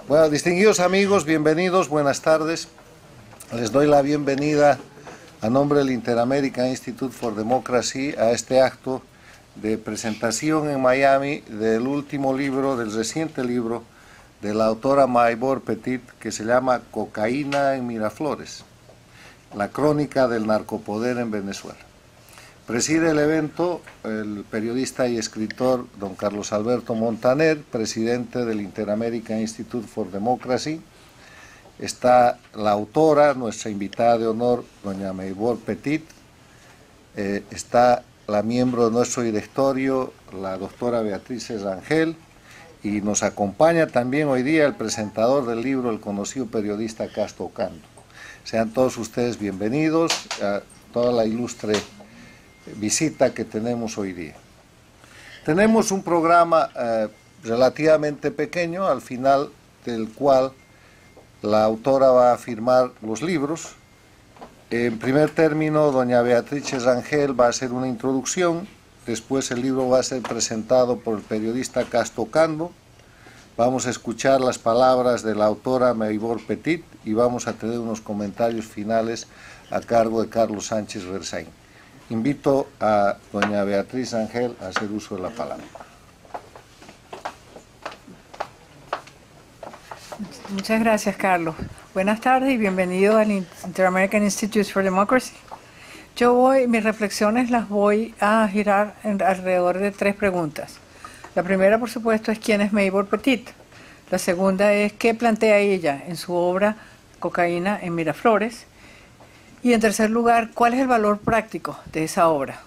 Bueno, distinguidos amigos, bienvenidos, buenas tardes. Les doy la bienvenida a nombre del Inter-American Institute for Democracy a este acto de presentación en Miami del último libro, del reciente libro de la autora Maybor Petit, que se llama Cocaína en Miraflores, la crónica del narcopoder en Venezuela. Preside el evento el periodista y escritor don Carlos Alberto Montaner, presidente del Inter-American Institute for Democracy. Está la autora, nuestra invitada de honor, doña Maybor Petit. Está la miembro de nuestro directorio, la doctora Beatriz Rangel. Y nos acompaña también hoy día el presentador del libro, el conocido periodista Castro Ocando. Sean todos ustedes bienvenidos a toda la ilustre visita que tenemos hoy día. Tenemos un programa relativamente pequeño, al final del cual la autora va a firmar los libros. En primer término, doña Beatriz Rangel va a hacer una introducción, después el libro va a ser presentado por el periodista Castro Ocando, vamos a escuchar las palabras de la autora Maybor Petit y vamos a tener unos comentarios finales a cargo de Carlos Sánchez Versaín. Invito a doña Beatriz Rangel a hacer uso de la palabra. Muchas gracias, Carlos. Buenas tardes y bienvenido al Inter-American Institute for Democracy. Mis reflexiones las voy a girar alrededor de tres preguntas. La primera, por supuesto, es ¿quién es Maybor Petit? La segunda es ¿qué plantea ella en su obra Cocaína en Miraflores? Y en tercer lugar, ¿cuál es el valor práctico de esa obra?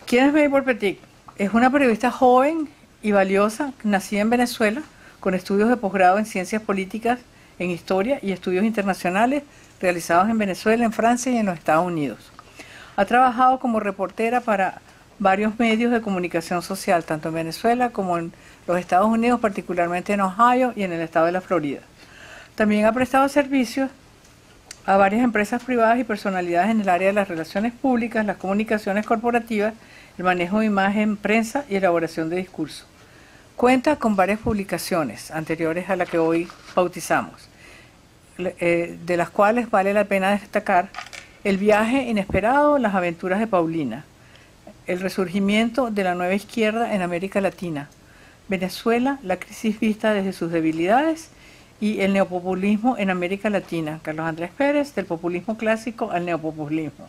¿Quién es Maybor Petit? Es una periodista joven y valiosa, nacida en Venezuela, con estudios de posgrado en Ciencias Políticas, en Historia y Estudios Internacionales realizados en Venezuela, en Francia y en los Estados Unidos. Ha trabajado como reportera para varios medios de comunicación social, tanto en Venezuela como en los Estados Unidos, particularmente en Ohio y en el estado de la Florida. También ha prestado servicios a varias empresas privadas y personalidades en el área de las relaciones públicas, las comunicaciones corporativas, el manejo de imagen, prensa y elaboración de discursos. Cuenta con varias publicaciones anteriores a la que hoy bautizamos, de las cuales vale la pena destacar El viaje inesperado, las aventuras de Paulina, El resurgimiento de la nueva izquierda en América Latina, Venezuela, la crisis vista desde sus debilidades y el neopopulismo en América Latina, Carlos Andrés Pérez, del populismo clásico al neopopulismo.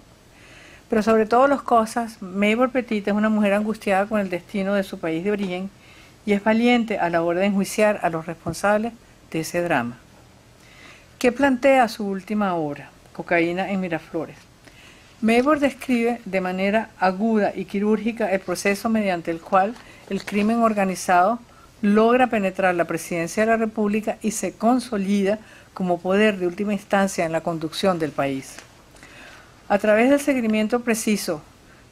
Pero sobre todas las cosas, Maybor Petit es una mujer angustiada con el destino de su país de origen y es valiente a la hora de enjuiciar a los responsables de ese drama. ¿Qué plantea su última obra, Cocaína en Miraflores? Maybor describe de manera aguda y quirúrgica el proceso mediante el cual el crimen organizado logra penetrar la presidencia de la República y se consolida como poder de última instancia en la conducción del país. A través del seguimiento preciso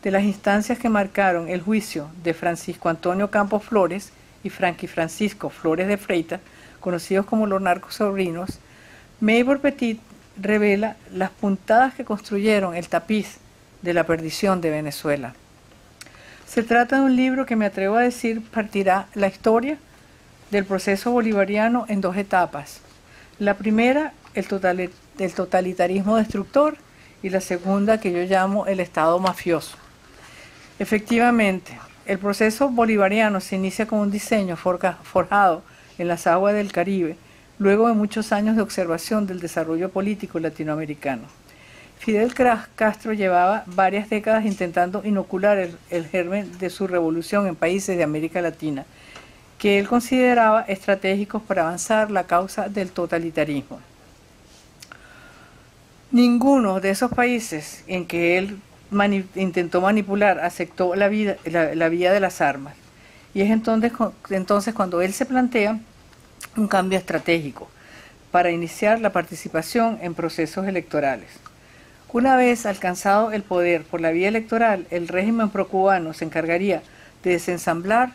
de las instancias que marcaron el juicio de Francisco Antonio Campos Flores y Frankie Francisco Flores de Freitas, conocidos como los narcosobrinos, Maybor Petit revela las puntadas que construyeron el tapiz de la perdición de Venezuela. Se trata de un libro que me atrevo a decir partirá la historia del proceso bolivariano en dos etapas. La primera, el totalitarismo destructor, y la segunda, que yo llamo el Estado mafioso. Efectivamente, el proceso bolivariano se inicia con un diseño forjado en las aguas del Caribe, luego de muchos años de observación del desarrollo político latinoamericano. Fidel Castro llevaba varias décadas intentando inocular el germen de su revolución en países de América Latina, que él consideraba estratégicos para avanzar la causa del totalitarismo. Ninguno de esos países en que él intentó manipular aceptó la vía de las armas. Y es entonces cuando él se plantea un cambio estratégico para iniciar la participación en procesos electorales. Una vez alcanzado el poder por la vía electoral, el régimen procubano se encargaría de desensamblar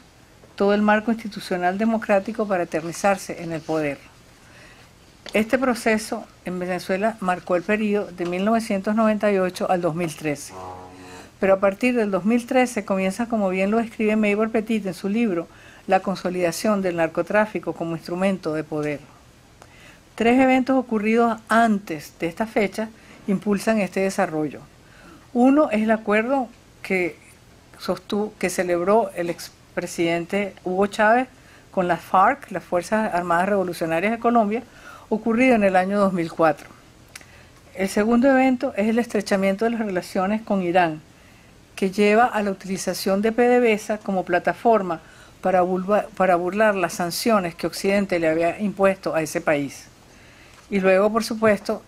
todo el marco institucional democrático para eternizarse en el poder. Este proceso en Venezuela marcó el periodo de 1998 al 2013. Pero a partir del 2013 comienza, como bien lo escribe Maybor Petit en su libro, la consolidación del narcotráfico como instrumento de poder. 3 eventos ocurridos antes de esta fecha impulsan este desarrollo. Uno es el acuerdo que celebró el expresidente Hugo Chávez con las FARC, las Fuerzas Armadas Revolucionarias de Colombia, ocurrido en el año 2004. El segundo evento es el estrechamiento de las relaciones con Irán, que lleva a la utilización de PDVSA como plataforma para burlar las sanciones que Occidente le había impuesto a ese país. Y luego, por supuesto,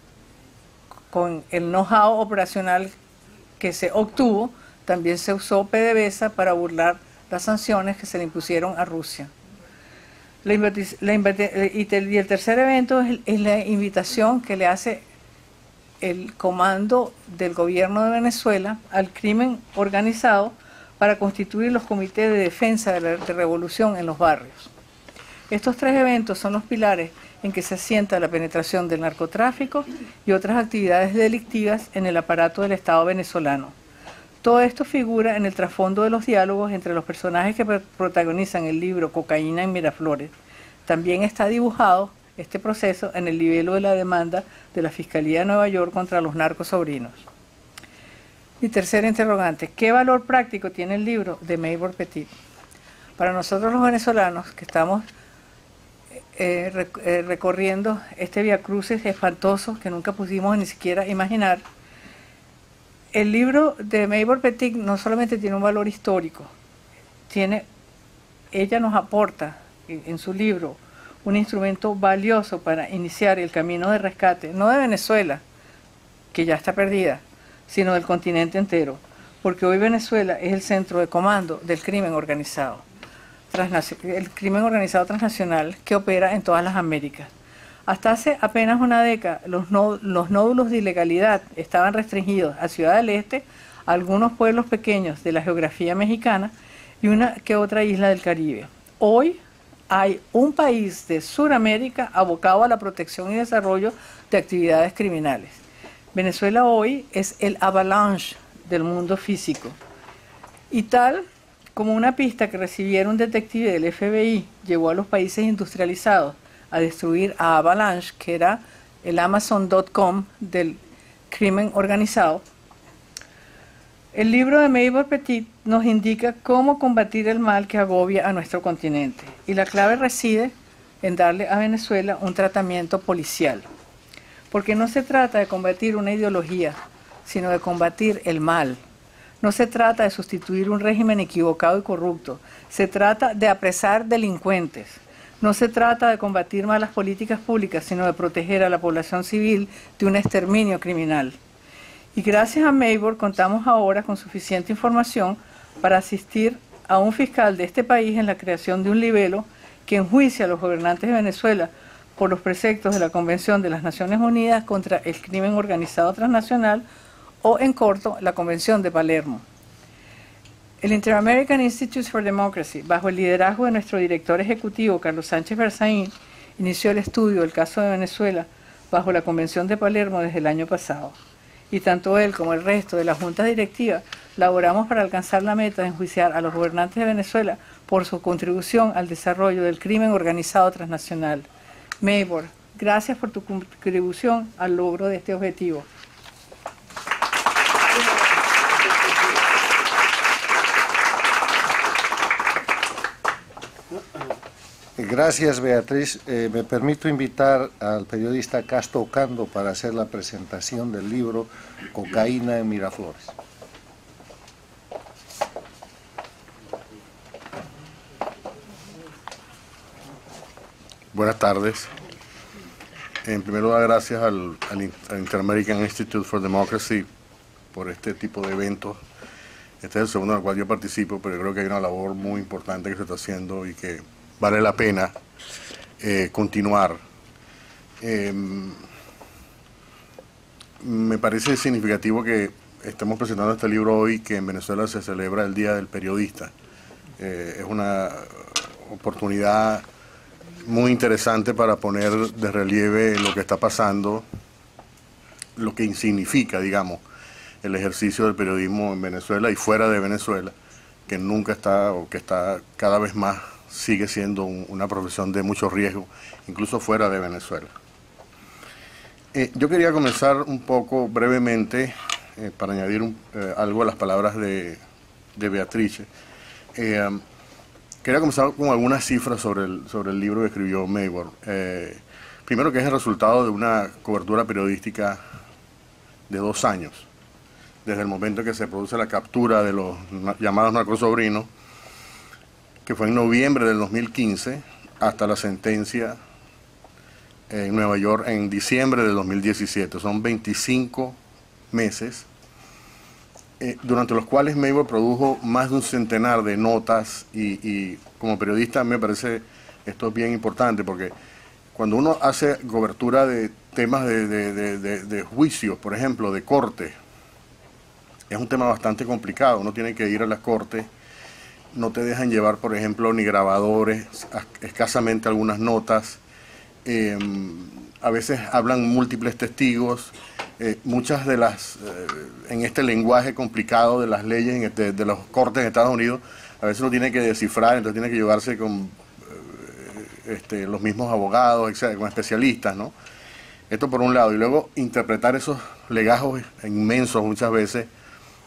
con el know-how operacional que se obtuvo, también se usó PDVSA para burlar las sanciones que se le impusieron a Rusia. Y el tercer evento es la invitación que le hace el comando del gobierno de Venezuela al crimen organizado para constituir los comités de defensa de revolución en los barrios. Estos 3 eventos son los pilares en que se asienta la penetración del narcotráfico y otras actividades delictivas en el aparato del Estado venezolano. Todo esto figura en el trasfondo de los diálogos entre los personajes que protagonizan el libro Cocaína en Miraflores. También está dibujado este proceso en el libelo de la demanda de la Fiscalía de Nueva York contra los narcosobrinos. Mi tercera interrogante: ¿qué valor práctico tiene el libro de Maybor Petit? Para nosotros los venezolanos que estamos recorriendo este viacrucis espantoso que nunca pudimos ni siquiera imaginar, el libro de Maybor Petit no solamente tiene un valor histórico, ella nos aporta en su libro un instrumento valioso para iniciar el camino de rescate, no de Venezuela, que ya está perdida, sino del continente entero, porque hoy Venezuela es el centro de comando del crimen organizado, transnacional que opera en todas las Américas. Hasta hace apenas una década, los nódulos de ilegalidad estaban restringidos a Ciudad del Este, a algunos pueblos pequeños de la geografía mexicana y una que otra isla del Caribe. Hoy hay un país de Sudamérica abocado a la protección y desarrollo de actividades criminales. Venezuela hoy es el Avalanche del mundo físico. Y tal como una pista que recibiera un detective del FBI llevó a los países industrializados a destruir a Avalanche, que era el Amazon.com del crimen organizado, el libro de Maybor Petit nos indica cómo combatir el mal que agobia a nuestro continente. Y la clave reside en darle a Venezuela un tratamiento policial. Porque no se trata de combatir una ideología, sino de combatir el mal. No se trata de sustituir un régimen equivocado y corrupto. Se trata de apresar delincuentes. No se trata de combatir malas políticas públicas, sino de proteger a la población civil de un exterminio criminal. Y gracias a Maybor contamos ahora con suficiente información para asistir a un fiscal de este país en la creación de un libelo que enjuicia a los gobernantes de Venezuela por los preceptos de la Convención de las Naciones Unidas contra el Crimen Organizado Transnacional, o en corto, la Convención de Palermo. El Inter-American Institute for Democracy, bajo el liderazgo de nuestro director ejecutivo, Carlos Sánchez Berzaín, inició el estudio del caso de Venezuela bajo la Convención de Palermo desde el año pasado. Y tanto él como el resto de la Junta Directiva laboramos para alcanzar la meta de enjuiciar a los gobernantes de Venezuela por su contribución al desarrollo del crimen organizado transnacional. Maybor, gracias por tu contribución al logro de este objetivo. Gracias, Beatriz. Me permito invitar al periodista Casto Ocando para hacer la presentación del libro Cocaína en Miraflores. Buenas tardes. En primer lugar, gracias al Inter-American Institute for Democracy por este tipo de eventos. Este es el segundo en el cual yo participo, pero creo que hay una labor muy importante que se está haciendo y que vale la pena continuar. Me parece significativo que estemos presentando este libro hoy, que en Venezuela se celebra el Día del Periodista. Es una oportunidad muy interesante para poner de relieve lo que está pasando, lo que significa, digamos, el ejercicio del periodismo en Venezuela y fuera de Venezuela, que nunca está, o que está cada vez más sigue siendo una profesión de mucho riesgo, incluso fuera de Venezuela. Yo quería comenzar un poco brevemente, para añadir algo a las palabras de Beatrice. Quería comenzar con algunas cifras sobre el libro que escribió Maybor. Primero, que es el resultado de una cobertura periodística de 2 años, desde el momento en que se produce la captura de los llamados narcosobrinos, que fue en noviembre del 2015, hasta la sentencia en Nueva York en diciembre del 2017. Son 25 meses, durante los cuales Maybor produjo más de un centenar de notas y como periodista me parece esto es bien importante, porque cuando uno hace cobertura de temas de juicios, por ejemplo, de corte, es un tema bastante complicado. Uno tiene que ir a las cortes, no te dejan llevar, por ejemplo, ni grabadores, escasamente algunas notas, a veces hablan múltiples testigos, muchas de las, en este lenguaje complicado de las leyes, de los cortes en Estados Unidos, a veces uno tiene que descifrar, entonces tiene que llevarse con los mismos abogados, etcétera, con especialistas, ¿no? Esto por un lado, y luego interpretar esos legajos inmensos muchas veces,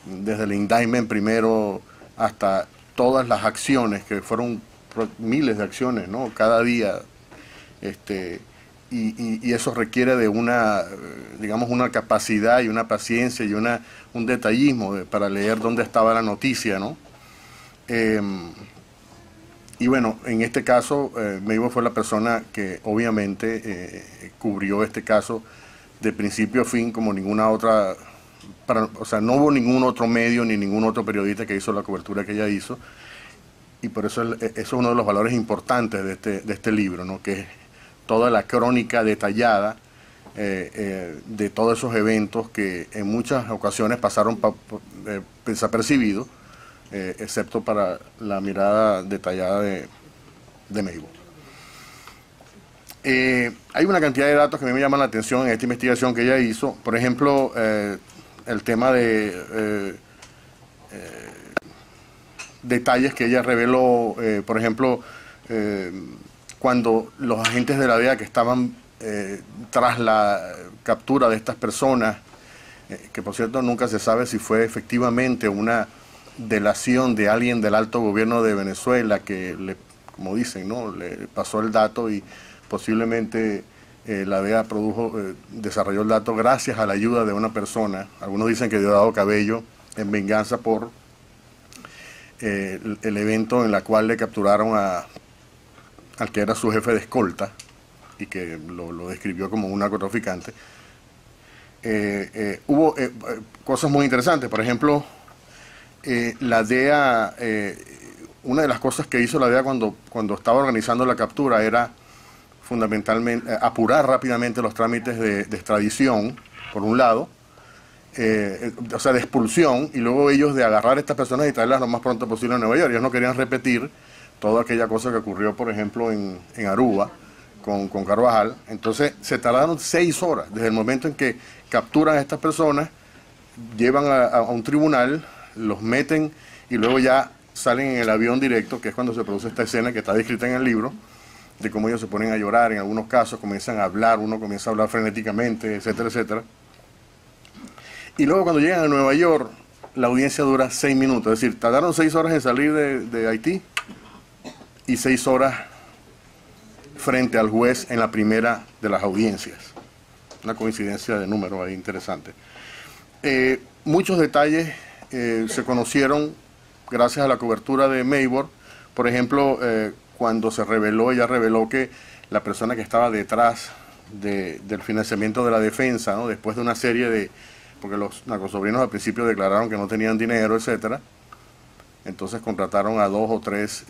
desde el indictment primero hasta todas las acciones, que fueron miles de acciones, ¿no? Cada día, y eso requiere de una, digamos, una capacidad y una paciencia y un detallismo para leer dónde estaba la noticia, ¿no? Y bueno, en este caso, Maybor fue la persona que obviamente cubrió este caso de principio a fin como ninguna otra, o sea, no hubo ningún otro medio ni ningún otro periodista que hizo la cobertura que ella hizo, y por eso eso es uno de los valores importantes de este libro, ¿no? Que es toda la crónica detallada de todos esos eventos que en muchas ocasiones pasaron desapercibidos, excepto para la mirada detallada de Maybor. Hay una cantidad de datos que a mí me llaman la atención en esta investigación que ella hizo. Por ejemplo, el tema de detalles que ella reveló, por ejemplo, cuando los agentes de la DEA que estaban tras la captura de estas personas, que por cierto nunca se sabe si fue efectivamente una delación de alguien del alto gobierno de Venezuela que como dicen, ¿no? Le pasó el dato y posiblemente la DEA desarrolló el dato gracias a la ayuda de una persona. Algunos dicen que Diosdado Cabello, en venganza por el evento en el cual le capturaron al que era su jefe de escolta y que lo describió como un narcotraficante. Hubo cosas muy interesantes. Por ejemplo, la DEA, una de las cosas que hizo la DEA cuando estaba organizando la captura era fundamentalmente apurar rápidamente los trámites de extradición, por un lado, o sea, de expulsión, y luego ellos de agarrar a estas personas y traerlas lo más pronto posible a Nueva York. Ellos no querían repetir toda aquella cosa que ocurrió, por ejemplo, en Aruba con Carvajal. Entonces se tardaron 6 horas, desde el momento en que capturan a estas personas, llevan a un tribunal, los meten y luego ya salen en el avión directo, que es cuando se produce esta escena que está descrita en el libro, de cómo ellos se ponen a llorar, en algunos casos comienzan a hablar, uno comienza a hablar frenéticamente, etcétera, etcétera. Y luego cuando llegan a Nueva York, la audiencia dura 6 minutos, es decir, tardaron 6 horas en salir de Haití y 6 horas frente al juez en la primera de las audiencias. Una coincidencia de números ahí interesante. Muchos detalles se conocieron gracias a la cobertura de Maybor. Por ejemplo, cuando ella reveló que la persona que estaba detrás del financiamiento de la defensa, ¿no? Después de una serie porque los narcosobrinos al principio declararon que no tenían dinero, etcétera, entonces contrataron a 2 o 3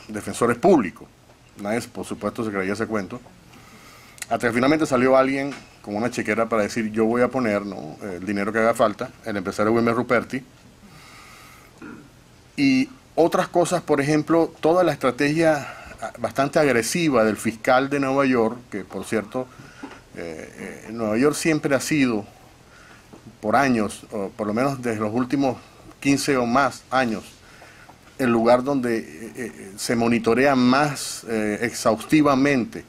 defensores públicos. Nadie, por supuesto, se creía ese cuento. Hasta que finalmente salió alguien con una chequera para decir: yo voy a poner, ¿no?, el dinero que haga falta, el empresario Wilmer Ruperti. Y otras cosas, por ejemplo, toda la estrategia bastante agresiva del fiscal de Nueva York, que por cierto, Nueva York siempre ha sido, por años, o por lo menos desde los últimos 15 o más años, el lugar donde se monitorea más exhaustivamente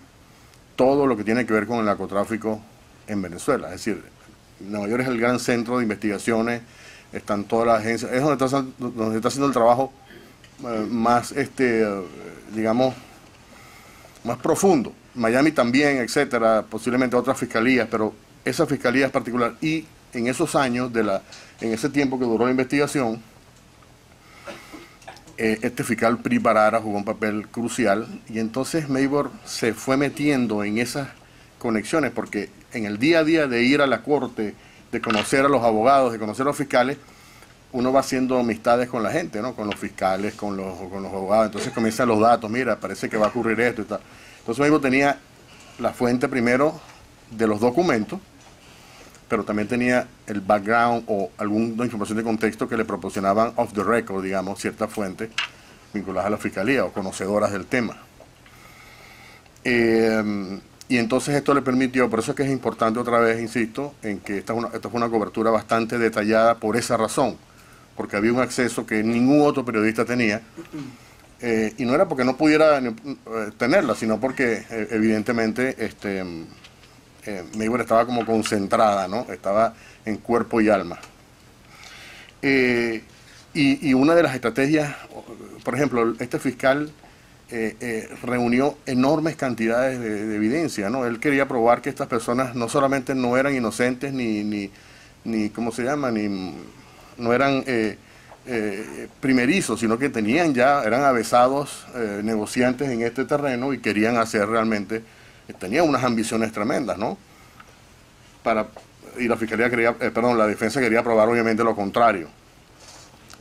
todo lo que tiene que ver con el narcotráfico en Venezuela. Es decir, Nueva York es el gran centro de investigaciones, están todas las agencias, es donde está haciendo el trabajo más, digamos, más profundo. Miami también, etcétera, posiblemente otras fiscalías, pero esa fiscalía es particular. Y en esos años, en ese tiempo que duró la investigación, este fiscal Pri Barara jugó un papel crucial, y entonces Maybor se fue metiendo en esas conexiones, porque en el día a día de ir a la corte, de conocer a los abogados, de conocer a los fiscales, uno va haciendo amistades con la gente, ¿no? Con los fiscales, con los abogados. Entonces comienzan los datos, mira, parece que va a ocurrir esto y tal. Entonces Maybor tenía la fuente primero de los documentos, pero también tenía el background o alguna información de contexto que le proporcionaban off the record, digamos, ciertas fuentes vinculadas a la fiscalía o conocedoras del tema. Y entonces esto le permitió, por eso es que es importante otra vez, insisto, en que esta fue una cobertura bastante detallada por esa razón, porque había un acceso que ningún otro periodista tenía, y no era porque no pudiera tenerla, sino porque evidentemente Maybor estaba como concentrada, ¿no? Estaba en cuerpo y alma. Y una de las estrategias, por ejemplo, este fiscal reunió enormes cantidades de evidencia, ¿no? Él quería probar que estas personas no solamente no eran inocentes ni ¿cómo se llama? No eran primerizos, sino que eran avesados negociantes en este terreno y querían hacer realmente, tenían unas ambiciones tremendas, ¿no? Y la fiscalía la defensa quería probar obviamente lo contrario.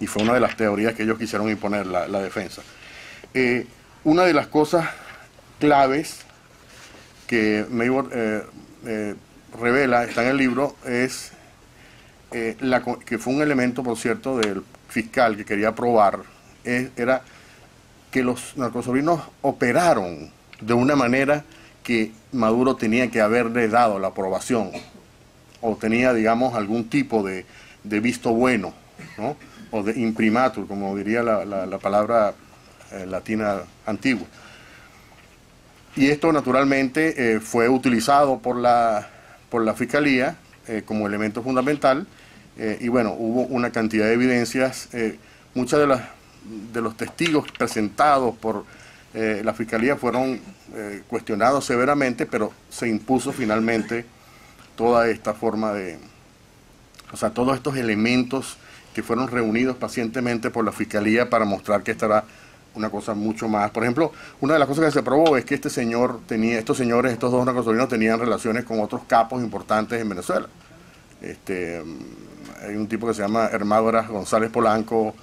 Y fue una de las teorías que ellos quisieron imponer, la defensa. Una de las cosas claves que Maybor revela, está en el libro, es que fue un elemento, por cierto, del fiscal que quería probar, era que los narcosobrinos operaron de una manera que Maduro tenía que haberle dado la aprobación, o tenía, digamos, algún tipo de visto bueno, ¿no? O de imprimatur, como diría la palabra latina antigua. Y esto naturalmente fue utilizado por la Fiscalía como elemento fundamental, y bueno, hubo una cantidad de evidencias, muchas de los testigos presentados por la Fiscalía fueron cuestionados severamente, pero se impuso finalmente toda esta forma todos estos elementos que fueron reunidos pacientemente por la Fiscalía para mostrar que esta era una cosa mucho más. Por ejemplo, una de las cosas que se probó es que estos dos narcosobrinos tenían relaciones con otros capos importantes en Venezuela. Hay un tipo que se llama Hermádora González Polanco,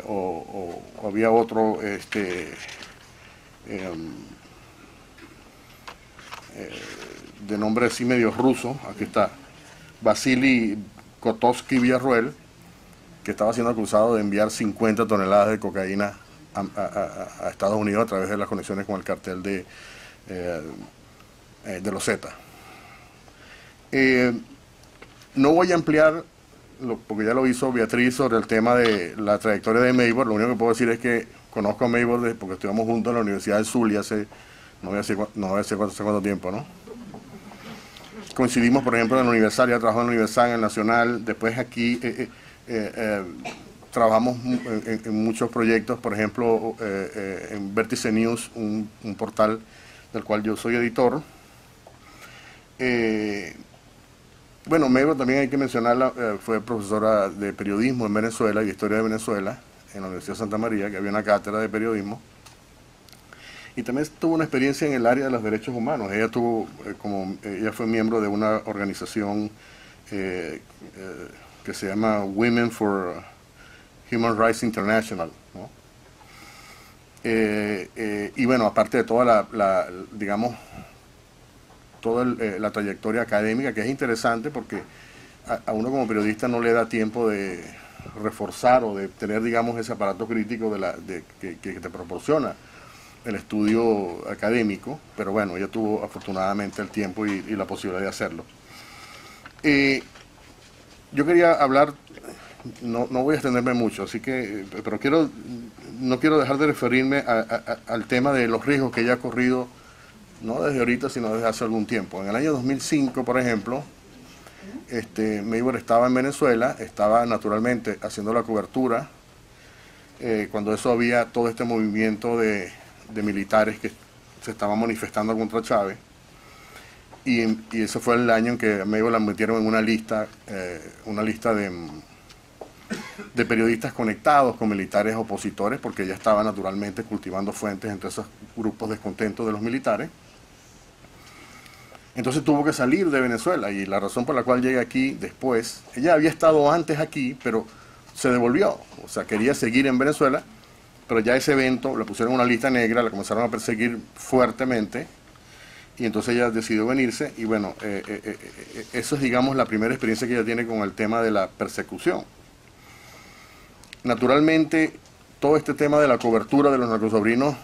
o había otro, de nombre así medio ruso, aquí está, Vasily Kotovsky Villarruel, que estaba siendo acusado de enviar 50 toneladas de cocaína a Estados Unidos a través de las conexiones con el cartel de los Zetas. No voy a ampliar, porque ya lo hizo Beatriz, sobre el tema de la trayectoria de Maybor. Lo único que puedo decir es que conozco a Maybor porque estudiamos juntos en la Universidad del Zulia hace, no voy a decir cuánto tiempo, ¿no? Coincidimos, por ejemplo, en el Universal, ya trabajó en el Universal, en el Nacional, después aquí trabajamos en muchos proyectos, por ejemplo, en Vértice News, un portal del cual yo soy editor. Bueno, Maybor también hay que mencionarla, fue profesora de periodismo en Venezuela y de historia de Venezuela en la Universidad de Santa María, que había una cátedra de periodismo. Y también tuvo una experiencia en el área de los derechos humanos. Ella ella fue miembro de una organización que se llama Women for Human Rights International, ¿no? Y bueno, aparte de toda la trayectoria académica, que es interesante porque a uno como periodista no le da tiempo de reforzar o de tener, digamos, ese aparato crítico que te proporciona el estudio académico, pero bueno, ella tuvo afortunadamente el tiempo y la posibilidad de hacerlo. Yo quería hablar no voy a extenderme mucho, así que, pero no quiero dejar de referirme al tema de los riesgos que ella ha corrido, no desde ahorita, sino desde hace algún tiempo. En el año 2005, por ejemplo, Mayweather estaba en Venezuela, estaba naturalmente haciendo la cobertura, cuando eso había todo este movimiento de militares que se estaban manifestando contra Chávez, y ese fue el año en que a Mayweather la metieron en una lista de periodistas conectados con militares opositores, porque ella estaba naturalmente cultivando fuentes entre esos grupos descontentos de los militares. Entonces tuvo que salir de Venezuela, y la razón por la cual llega aquí después, ella había estado antes aquí, pero se devolvió, o sea, quería seguir en Venezuela, pero ya ese evento, le pusieron una lista negra, la comenzaron a perseguir fuertemente, y entonces ella decidió venirse, y bueno, eso es, digamos, la primera experiencia que ella tiene con el tema de la persecución. Naturalmente, todo este tema de la cobertura de los narcosobrinos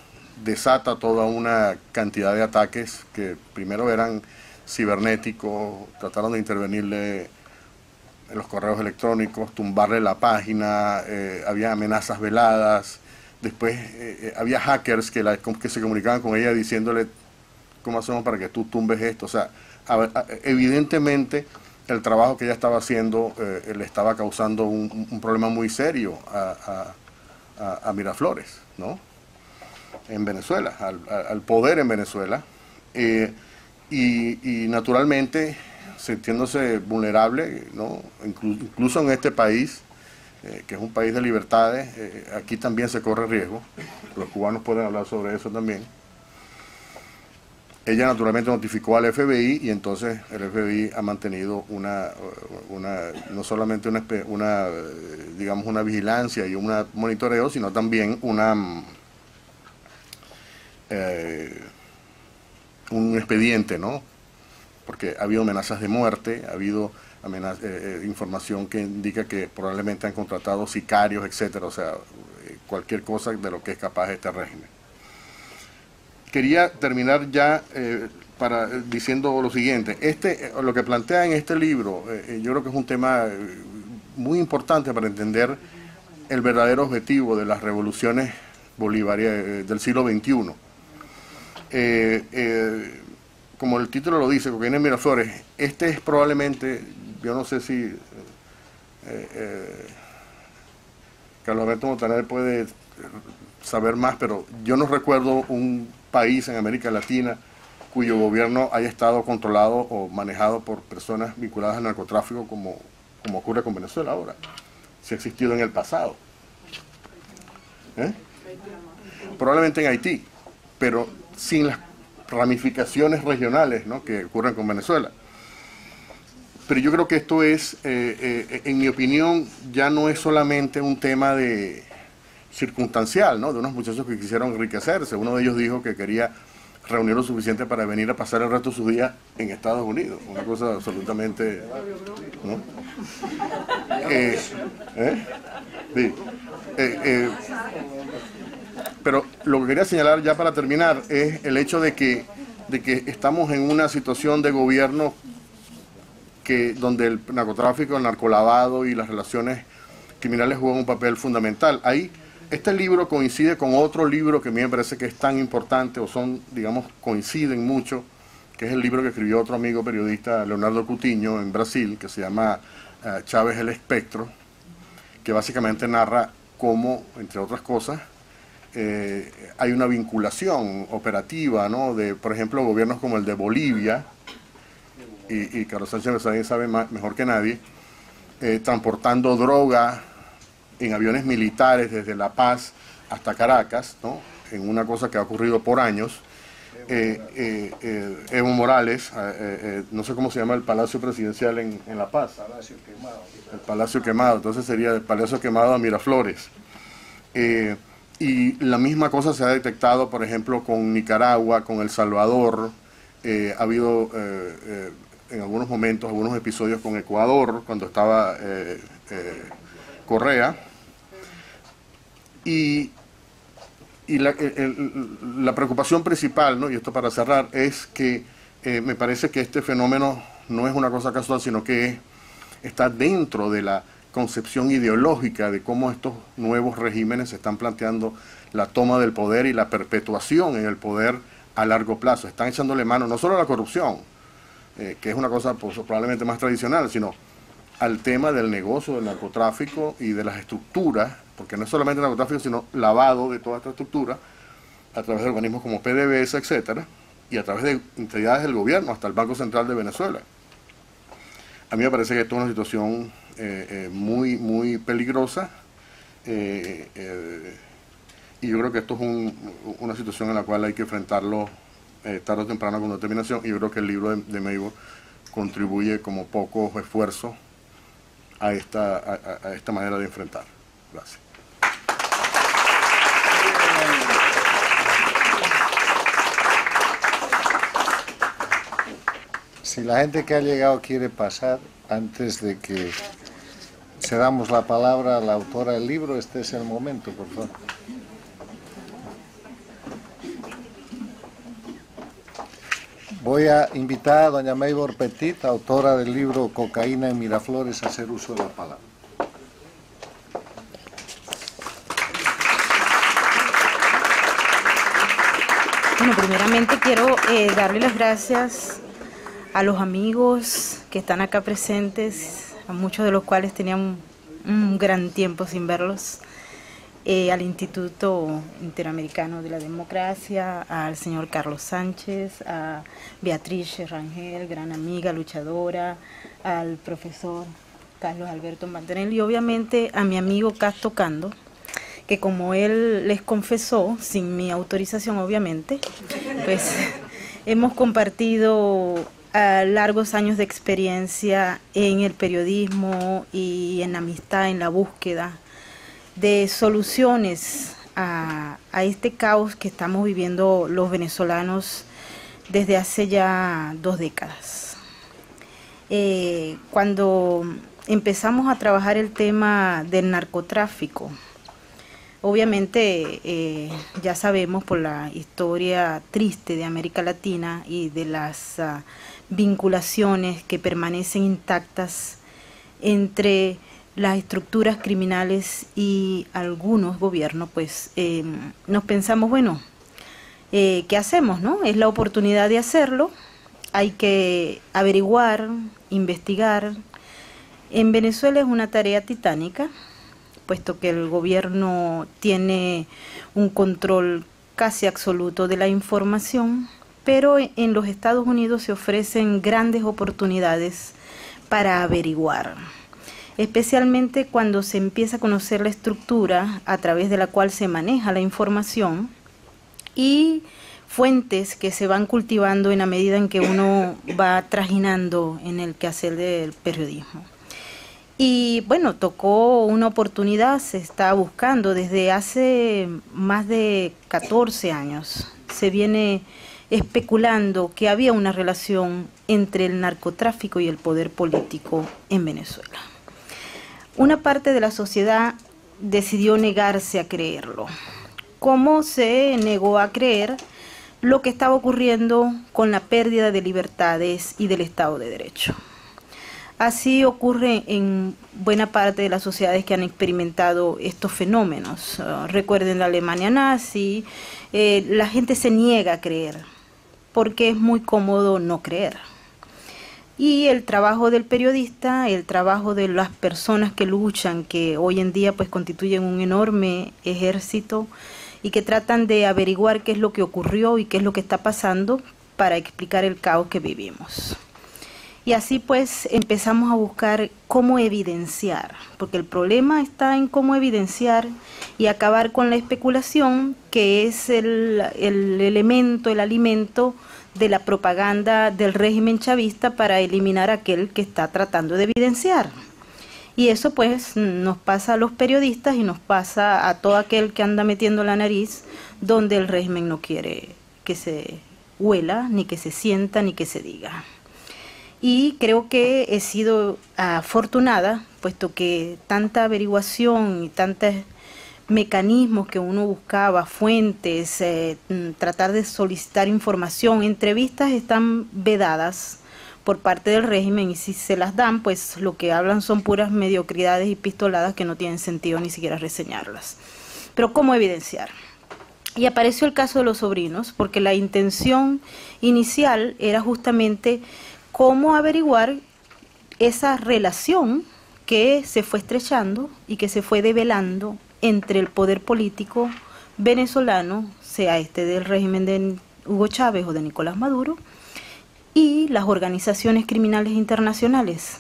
desata toda una cantidad de ataques que primero eran cibernéticos, trataron de intervenirle en los correos electrónicos, tumbarle la página, había amenazas veladas, después había hackers que se comunicaban con ella diciéndole cómo hacemos para que tú tumbes esto. O sea, evidentemente el trabajo que ella estaba haciendo le estaba causando un problema muy serio a Miraflores, ¿no? En Venezuela, al poder en Venezuela, y naturalmente sintiéndose vulnerable, ¿no? Incluso en este país, que es un país de libertades, aquí también se corre riesgo, los cubanos pueden hablar sobre eso también. Ella naturalmente notificó al FBI, y entonces el FBI ha mantenido no solamente digamos, una vigilancia y un monitoreo, sino también un expediente, ¿no? Porque ha habido amenazas de muerte, ha habido información que indica que probablemente han contratado sicarios, etcétera, o sea, cualquier cosa de lo que es capaz este régimen. Quería terminar ya diciendo lo siguiente. Lo que plantea en este libro, yo creo que es un tema muy importante para entender el verdadero objetivo de las revoluciones bolivarianas del siglo XXI. Como el título lo dice, Cocaína en Miraflores, este es probablemente, yo no sé si Carlos Alberto Montaner puede saber más, pero yo no recuerdo un país en América Latina cuyo gobierno haya estado controlado o manejado por personas vinculadas al narcotráfico como ocurre con Venezuela ahora. Si ha existido en el pasado. Probablemente en Haití, pero sin las ramificaciones regionales, ¿no?, que ocurren con Venezuela. Pero yo creo que esto es, en mi opinión, ya no es solamente un tema circunstancial, ¿no?, de unos muchachos que quisieron enriquecerse. Uno de ellos dijo que quería reunir lo suficiente para venir a pasar el resto de sus días en Estados Unidos. Una cosa absolutamente, ¿no? Sí. Pero lo que quería señalar ya para terminar es el hecho de que estamos en una situación de gobierno donde el narcotráfico, el narcolavado y las relaciones criminales juegan un papel fundamental. Ahí, este libro coincide con otro libro que a mí me parece que es tan importante, digamos, coinciden mucho, que es el libro que escribió otro amigo periodista, Leonardo Coutinho, en Brasil, que se llama Chávez el Espectro, que básicamente narra cómo, entre otras cosas, hay una vinculación operativa, ¿no?, de, por ejemplo, gobiernos como el de Bolivia, y Carlos Sánchez sabe mejor que nadie, transportando droga en aviones militares desde La Paz hasta Caracas, ¿no?, en una cosa que ha ocurrido por años. Evo Morales, no sé cómo se llama el Palacio Presidencial en La Paz. Palacio Quemado. El Palacio Quemado, entonces sería el Palacio Quemado a Miraflores. Y la misma cosa se ha detectado, por ejemplo, con Nicaragua, con El Salvador. Ha habido en algunos momentos, algunos episodios con Ecuador, cuando estaba Correa. Y la preocupación principal, ¿no?, y esto para cerrar, es que me parece que este fenómeno no es una cosa casual, sino que está dentro de la concepción ideológica de cómo estos nuevos regímenes están planteando la toma del poder y la perpetuación en el poder a largo plazo. Están echándole mano no solo a la corrupción, que es una cosa pues, probablemente más tradicional, sino al tema del negocio, del narcotráfico y de las estructuras, porque no es solamente narcotráfico, sino lavado de toda esta estructura a través de organismos como PDVSA, etcétera, y a través de entidades del gobierno, hasta el Banco Central de Venezuela. A mí me parece que esto es una situación muy, muy peligrosa, y yo creo que esto es una situación en la cual hay que enfrentarlo tarde o temprano con determinación, y yo creo que el libro de Maybor contribuye como poco esfuerzo a esta manera de enfrentar. Gracias. Si la gente que ha llegado quiere pasar, antes de que cedamos la palabra a la autora del libro, este es el momento, por favor. Voy a invitar a doña Maybor Petit, autora del libro Cocaína en Miraflores, a hacer uso de la palabra. Bueno, primeramente quiero darle las gracias a los amigos que están acá presentes, a muchos de los cuales tenían un gran tiempo sin verlos, al Instituto Interamericano de la Democracia, al señor Carlos Sánchez, a Beatriz Rangel, gran amiga, luchadora, al profesor Carlos Alberto Mantenel y obviamente a mi amigo Casto Cando, que como él les confesó, sin mi autorización obviamente, pues hemos compartido largos años de experiencia en el periodismo y en la amistad, en la búsqueda de soluciones a este caos que estamos viviendo los venezolanos desde hace ya 2 décadas. Cuando empezamos a trabajar el tema del narcotráfico, obviamente ya sabemos por la historia triste de América Latina y de las vinculaciones que permanecen intactas entre las estructuras criminales y algunos gobiernos, pues nos pensamos, bueno, ¿qué hacemos, no? Es la oportunidad de hacerlo, hay que averiguar, investigar. En Venezuela es una tarea titánica, puesto que el gobierno tiene un control casi absoluto de la información, pero en los Estados Unidos se ofrecen grandes oportunidades para averiguar, especialmente cuando se empieza a conocer la estructura a través de la cual se maneja la información y fuentes que se van cultivando en la medida en que uno va trajinando en el quehacer del periodismo. Y bueno, tocó una oportunidad, se está buscando desde hace más de 14 años. Se viene especulando que había una relación entre el narcotráfico y el poder político en Venezuela. Una parte de la sociedad decidió negarse a creerlo. ¿Cómo se negó a creer lo que estaba ocurriendo con la pérdida de libertades y del Estado de Derecho? Así ocurre en buena parte de las sociedades que han experimentado estos fenómenos. Recuerden la Alemania nazi, la gente se niega a creer porque es muy cómodo no creer. Y el trabajo del periodista, el trabajo de las personas que luchan, que hoy en día pues constituyen un enorme ejército y que tratan de averiguar qué es lo que ocurrió y qué es lo que está pasando para explicar el caos que vivimos. Y así pues empezamos a buscar cómo evidenciar, porque el problema está en cómo evidenciar y acabar con la especulación, que es el elemento, el alimento de la propaganda del régimen chavista para eliminar a aquel que está tratando de evidenciar. Y eso pues nos pasa a los periodistas y nos pasa a todo aquel que anda metiendo la nariz donde el régimen no quiere que se huela, ni que se sienta, ni que se diga. Y creo que he sido afortunada, puesto que tanta averiguación y tantos mecanismos que uno buscaba, fuentes, tratar de solicitar información, entrevistas están vedadas por parte del régimen, y si se las dan, pues lo que hablan son puras mediocridades y pistoladas que no tienen sentido ni siquiera reseñarlas. Pero ¿cómo evidenciar? Y apareció el caso de los sobrinos, porque la intención inicial era justamente cómo averiguar esa relación que se fue estrechando y que se fue develando entre el poder político venezolano, sea este del régimen de Hugo Chávez o de Nicolás Maduro, y las organizaciones criminales internacionales.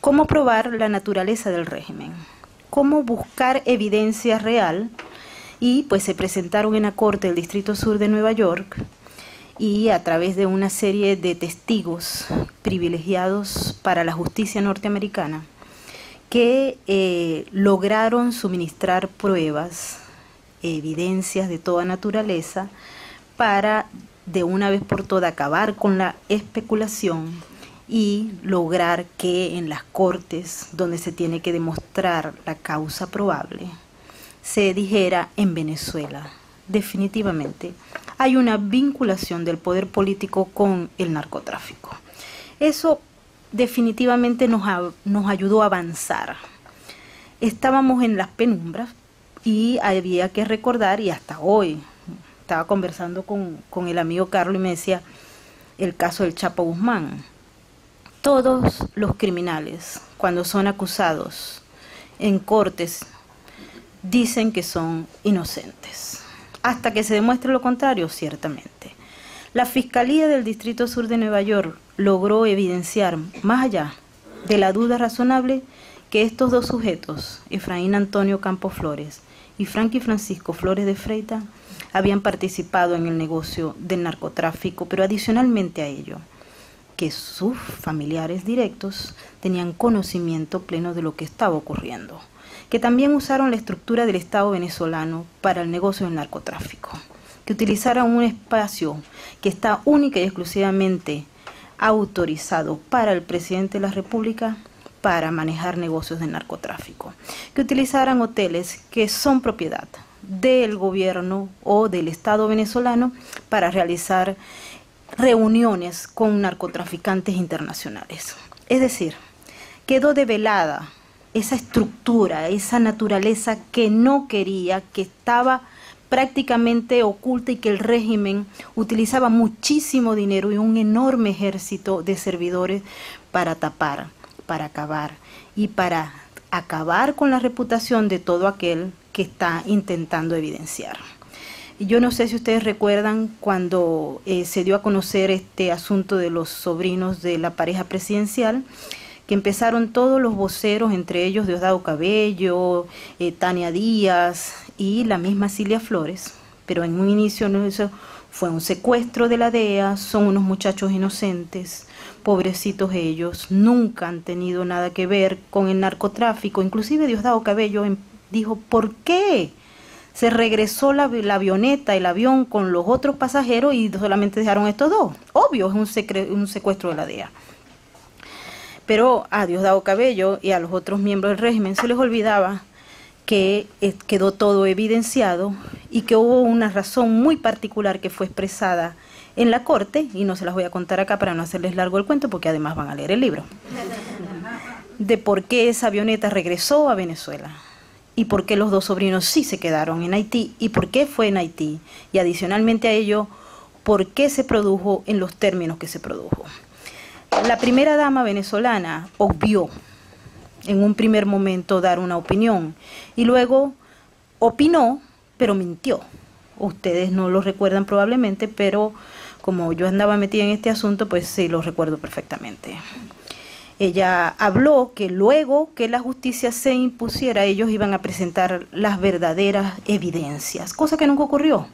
¿Cómo probar la naturaleza del régimen? ¿Cómo buscar evidencia real? Y pues se presentaron en la Corte del Distrito Sur de Nueva York, y a través de una serie de testigos privilegiados para la justicia norteamericana, que lograron suministrar pruebas, evidencias de toda naturaleza, para de una vez por todas acabar con la especulación y lograr que en las cortes, donde se tiene que demostrar la causa probable, se dijera: en Venezuela definitivamente hay una vinculación del poder político con el narcotráfico. Eso definitivamente nos ayudó a avanzar. Estábamos en las penumbras y había que recordar, y hasta hoy estaba conversando con el amigo Carlos y me decía el caso del Chapo Guzmán. Todos los criminales, cuando son acusados en cortes, dicen que son inocentes, hasta que se demuestre lo contrario, ciertamente. La Fiscalía del Distrito Sur de Nueva York logró evidenciar, más allá de la duda razonable, que estos dos sujetos, Efraín Antonio Campos Flores y Frankie Francisco Flores de Freitas, habían participado en el negocio del narcotráfico, pero adicionalmente a ello, que sus familiares directos tenían conocimiento pleno de lo que estaba ocurriendo, que también usaron la estructura del Estado venezolano para el negocio del narcotráfico, que utilizaron un espacio que está única y exclusivamente autorizado para el presidente de la República para manejar negocios de narcotráfico, que utilizaran hoteles que son propiedad del gobierno o del Estado venezolano para realizar reuniones con narcotraficantes internacionales. Es decir, quedó develada esa estructura, esa naturaleza que no quería, que estaba prácticamente oculta y que el régimen utilizaba muchísimo dinero y un enorme ejército de servidores para tapar, para acabar y para acabar con la reputación de todo aquel que está intentando evidenciar. Yo no sé si ustedes recuerdan cuando se dio a conocer este asunto de los sobrinos de la pareja presidencial, que empezaron todos los voceros, entre ellos Diosdado Cabello, Tania Díaz y la misma Cilia Flores, pero en un inicio no, eso fue un secuestro de la DEA, son unos muchachos inocentes, pobrecitos ellos, nunca han tenido nada que ver con el narcotráfico. Inclusive Diosdado Cabello dijo: ¿por qué se regresó la avioneta, el avión con los otros pasajeros y solamente dejaron estos dos? Obvio, es un secuestro de la DEA. Pero a Diosdado Cabello y a los otros miembros del régimen se les olvidaba que quedó todo evidenciado y que hubo una razón muy particular que fue expresada en la corte, y no se las voy a contar acá para no hacerles largo el cuento, porque además van a leer el libro, de por qué esa avioneta regresó a Venezuela y por qué los dos sobrinos sí se quedaron en Haití y por qué fue en Haití, y adicionalmente a ello, por qué se produjo en los términos que se produjo. La primera dama venezolana obvió en un primer momento dar una opinión y luego opinó, pero mintió. Ustedes no lo recuerdan probablemente, pero como yo andaba metida en este asunto, pues sí lo recuerdo perfectamente. Ella habló que luego que la justicia se impusiera, ellos iban a presentar las verdaderas evidencias, cosa que nunca ocurrió,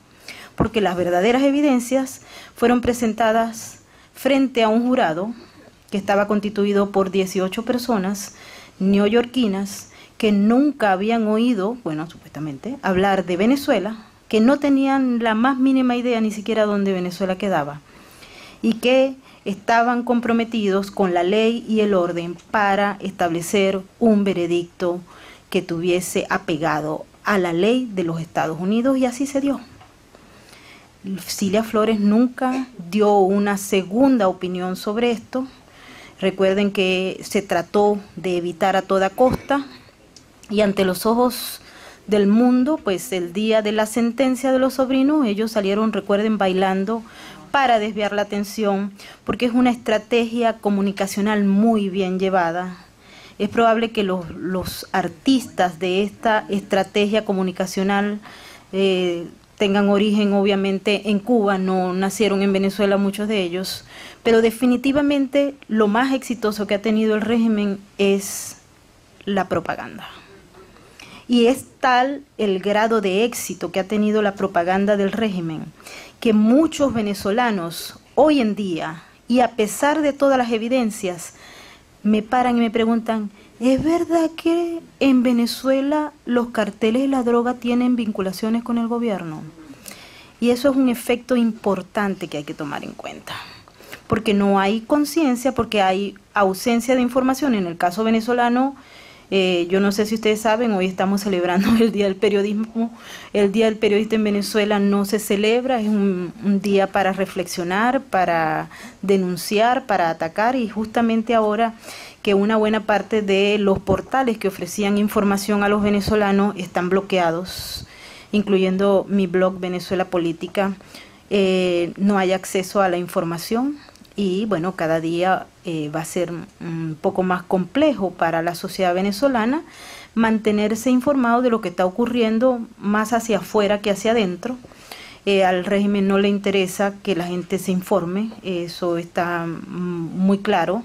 porque las verdaderas evidencias fueron presentadas frente a un jurado que estaba constituido por 18 personas neoyorquinas que nunca habían oído, bueno, supuestamente, hablar de Venezuela, que no tenían la más mínima idea ni siquiera dónde Venezuela quedaba, y que estaban comprometidos con la ley y el orden para establecer un veredicto que tuviese apegado a la ley de los Estados Unidos, y así se dio. Cilia Flores nunca dio una segunda opinión sobre esto, Recuerden que se trató de evitar a toda costa y ante los ojos del mundo, pues el día de la sentencia de los sobrinos, ellos salieron, recuerden, bailando para desviar la atención, porque es una estrategia comunicacional muy bien llevada. Es probable que los artistas de esta estrategia comunicacional tengan origen obviamente en Cuba, no nacieron en Venezuela muchos de ellos, pero definitivamente lo más exitoso que ha tenido el régimen es la propaganda. Y es tal el grado de éxito que ha tenido la propaganda del régimen, que muchos venezolanos hoy en día, y a pesar de todas las evidencias, me paran y me preguntan, ¿es verdad que en Venezuela los carteles de la droga tienen vinculaciones con el gobierno? Y eso es un efecto importante que hay que tomar en cuenta, porque no hay conciencia, porque hay ausencia de información. En el caso venezolano, yo no sé si ustedes saben, hoy estamos celebrando el Día del Periodismo. El Día del Periodista en Venezuela no se celebra, es un día para reflexionar, para denunciar, para atacar, y justamente ahora que una buena parte de los portales que ofrecían información a los venezolanos están bloqueados, incluyendo mi blog Venezuela Política, no hay acceso a la información. Y bueno, cada día va a ser un poco más complejo para la sociedad venezolana mantenerse informado de lo que está ocurriendo más hacia afuera que hacia adentro. Al régimen no le interesa que la gente se informe, eso está muy claro,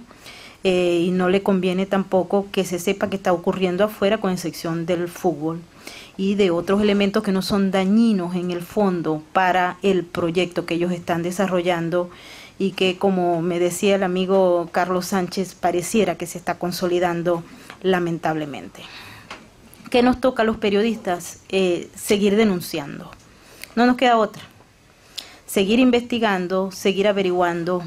y no le conviene tampoco que se sepa qué está ocurriendo afuera, con excepción del fútbol y de otros elementos que no son dañinos en el fondo para el proyecto que ellos están desarrollando, y que, como me decía el amigo Carlos Sánchez, pareciera que se está consolidando lamentablemente. ¿Qué nos toca a los periodistas? Seguir denunciando. No nos queda otra. Seguir investigando, seguir averiguando.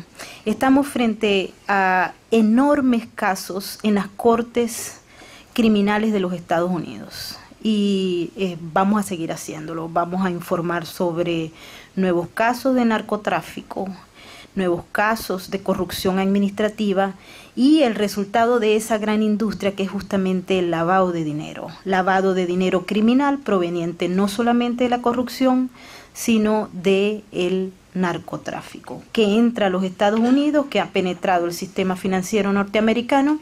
Estamos frente a enormes casos en las cortes criminales de los Estados Unidos. Y vamos a seguir haciéndolo. Vamos a informar sobre nuevos casos de narcotráfico, nuevos casos de corrupción administrativa y el resultado de esa gran industria, que es justamente el lavado de dinero criminal proveniente no solamente de la corrupción, sino del narcotráfico, que entra a los Estados Unidos, que ha penetrado el sistema financiero norteamericano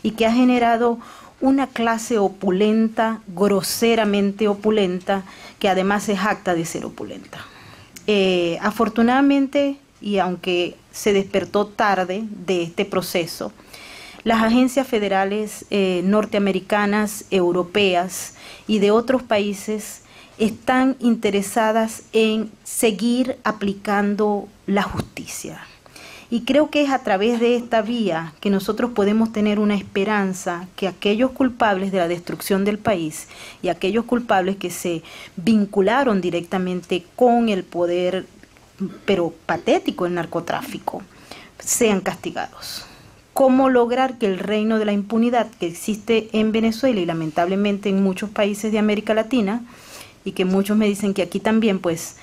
y que ha generado una clase opulenta, groseramente opulenta, que además se jacta de ser opulenta. Afortunadamente, y aunque se despertó tarde de este proceso, las agencias federales norteamericanas, europeas y de otros países están interesadas en seguir aplicando la justicia. Y creo que es a través de esta vía que nosotros podemos tener una esperanza que aquellos culpables de la destrucción del país y aquellos culpables que se vincularon directamente con el poder, pero patético, el narcotráfico, sean castigados. ¿Cómo lograr que el reino de la impunidad que existe en Venezuela y lamentablemente en muchos países de América Latina, y que muchos me dicen que aquí también, pues,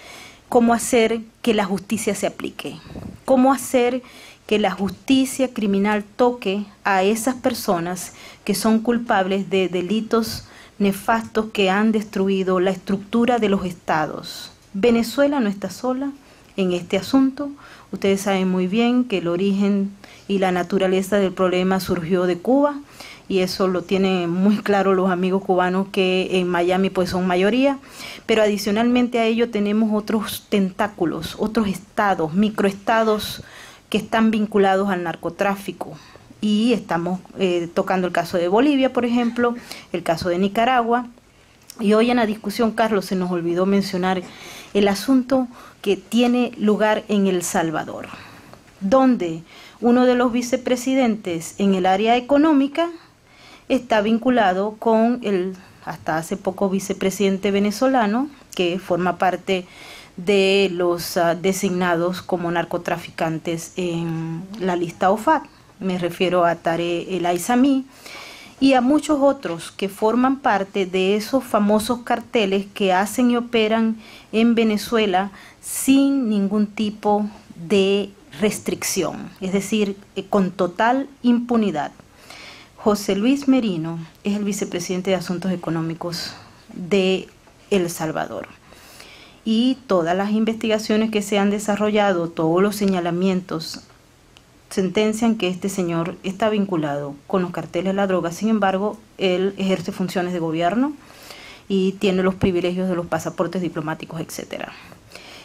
cómo hacer que la justicia se aplique? ¿Cómo hacer que la justicia criminal toque a esas personas que son culpables de delitos nefastos que han destruido la estructura de los estados? Venezuela no está sola en este asunto. Ustedes saben muy bien que el origen y la naturaleza del problema surgió de Cuba, y eso lo tienen muy claro los amigos cubanos, que en Miami pues son mayoría, pero adicionalmente a ello tenemos otros tentáculos, otros estados, microestados que están vinculados al narcotráfico, y estamos tocando el caso de Bolivia, por ejemplo, el caso de Nicaragua. Y hoy en la discusión, Carlos, se nos olvidó mencionar el asunto que tiene lugar en El Salvador, donde uno de los vicepresidentes en el área económica está vinculado con el hasta hace poco vicepresidente venezolano, que forma parte de los designados como narcotraficantes en la lista OFAC. Me refiero a Tarek El Aissami y a muchos otros que forman parte de esos famosos carteles que hacen y operan en Venezuela sin ningún tipo de restricción, es decir, con total impunidad. José Luis Merino es el vicepresidente de Asuntos Económicos de El Salvador. Y todas las investigaciones que se han desarrollado, todos los señalamientos, sentencian que este señor está vinculado con los carteles de la droga. Sin embargo, él ejerce funciones de gobierno y tiene los privilegios de los pasaportes diplomáticos, etc.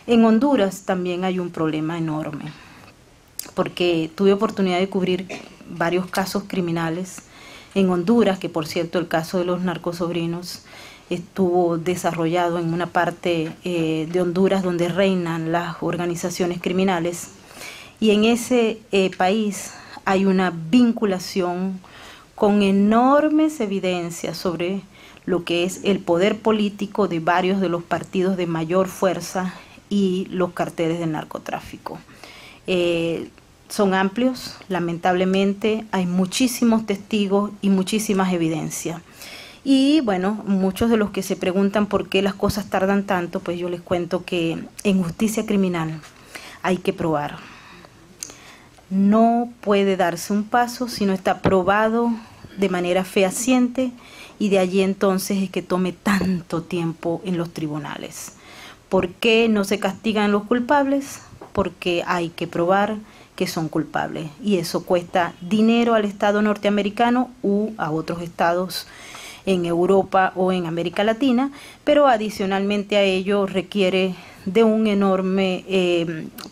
En Honduras también hay un problema enorme, porque tuve oportunidad de cubrir varios casos criminales en Honduras, que por cierto el caso de los narcosobrinos estuvo desarrollado en una parte de Honduras donde reinan las organizaciones criminales. Y en ese país hay una vinculación con enormes evidencias sobre lo que es el poder político de varios de los partidos de mayor fuerza y los carteles del narcotráfico. Son amplios, lamentablemente, hay muchísimos testigos y muchísimas evidencias. Y bueno, muchos de los que se preguntan por qué las cosas tardan tanto, pues yo les cuento que en justicia criminal hay que probar. No puede darse un paso si no está probado de manera fehaciente, y de allí entonces es que tome tanto tiempo en los tribunales. ¿Por qué no se castigan los culpables? Porque hay que probar que son culpables, y eso cuesta dinero al Estado norteamericano u a otros estados en Europa o en América Latina, pero adicionalmente a ello requiere de un enorme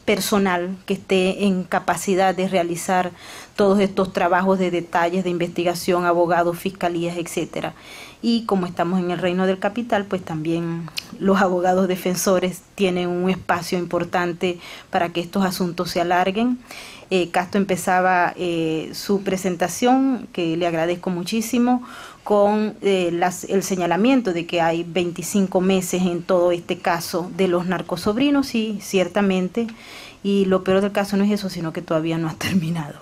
personal que esté en capacidad de realizar todos estos trabajos de detalles de investigación, abogados, fiscalías, etcétera. Y como estamos en el reino del capital, pues también los abogados defensores tienen un espacio importante para que estos asuntos se alarguen. Castro empezaba su presentación, que le agradezco muchísimo, con el señalamiento de que hay 25 meses en todo este caso de los narcosobrinos, y ciertamente, y lo peor del caso no es eso, sino que todavía no ha terminado.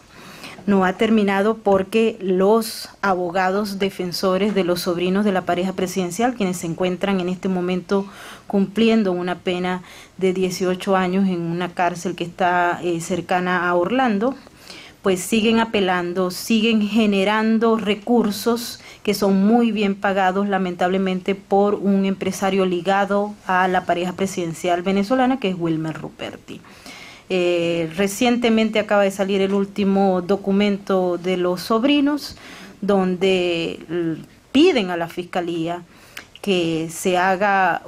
No ha terminado porque los abogados defensores de los sobrinos de la pareja presidencial, quienes se encuentran en este momento cumpliendo una pena de 18 años en una cárcel que está cercana a Orlando, pues siguen apelando, siguen generando recursos que son muy bien pagados, lamentablemente, por un empresario ligado a la pareja presidencial venezolana, que es Wilmer Ruperti. Recientemente acaba de salir el último documento de los sobrinos, donde piden a la Fiscalía que se haga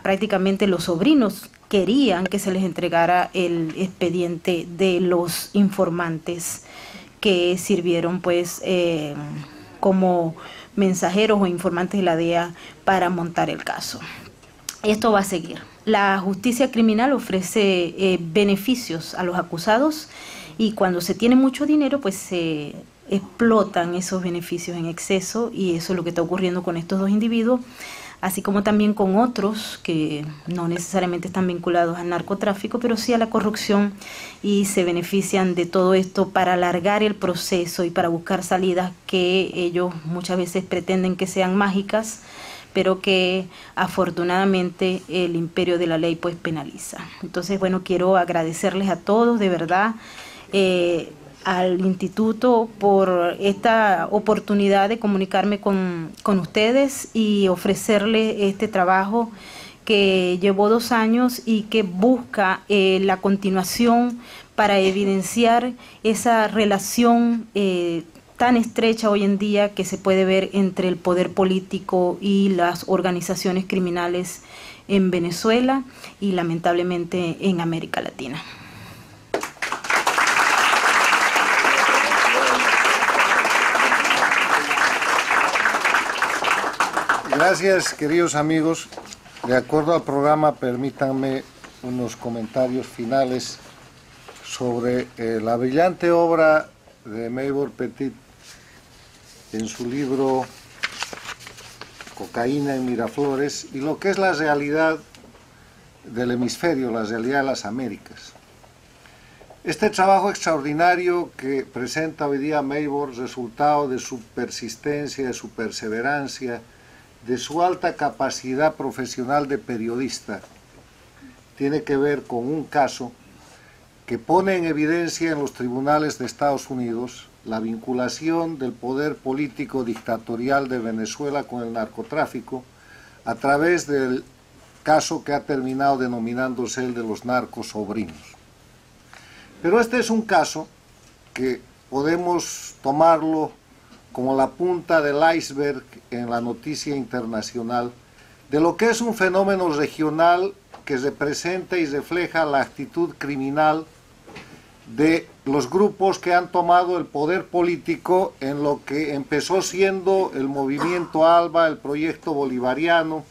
prácticamente los sobrinos querían que se les entregara el expediente de los informantes que sirvieron pues como mensajeros o informantes de la DEA para montar el caso. Esto va a seguir. La justicia criminal ofrece beneficios a los acusados, y cuando se tiene mucho dinero pues se explotan esos beneficios en exceso, y eso es lo que está ocurriendo con estos dos individuos, así como también con otros que no necesariamente están vinculados al narcotráfico, pero sí a la corrupción, y se benefician de todo esto para alargar el proceso y para buscar salidas que ellos muchas veces pretenden que sean mágicas, pero que afortunadamente el imperio de la ley pues penaliza. Entonces, bueno, quiero agradecerles a todos, de verdad, al instituto por esta oportunidad de comunicarme con ustedes y ofrecerles este trabajo que llevó 2 años y que busca la continuación para evidenciar esa relación tan estrecha hoy en día que se puede ver entre el poder político y las organizaciones criminales en Venezuela y lamentablemente en América Latina. Gracias, queridos amigos. De acuerdo al programa, permítanme unos comentarios finales sobre la brillante obra de Maybor Petit en su libro Cocaína en Miraflores, y lo que es la realidad del hemisferio, la realidad de las Américas. Este trabajo extraordinario que presenta hoy día Maybor, resultado de su persistencia, de su perseverancia, de su alta capacidad profesional de periodista, tiene que ver con un caso que pone en evidencia en los tribunales de Estados Unidos la vinculación del poder político dictatorial de Venezuela con el narcotráfico a través del caso que ha terminado denominándose el de los narcos sobrinos. Pero este es un caso que podemos tomarlo como la punta del iceberg en la noticia internacional de lo que es un fenómeno regional que representa y refleja la actitud criminal de los grupos que han tomado el poder político en lo que empezó siendo el movimiento ALBA, el proyecto bolivariano,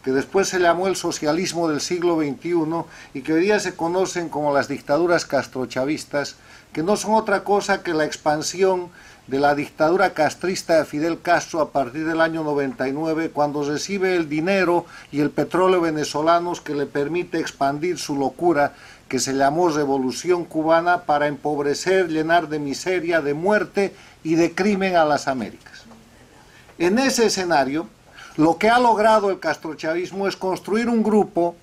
que después se llamó el socialismo del siglo XXI y que hoy día se conocen como las dictaduras castrochavistas, que no son otra cosa que la expansión de la dictadura castrista de Fidel Castro a partir del año 99, cuando recibe el dinero y el petróleo venezolanos que le permite expandir su locura, que se llamó Revolución Cubana, para empobrecer, llenar de miseria, de muerte y de crimen a las Américas. En ese escenario, lo que ha logrado el castrochavismo es construir un grupo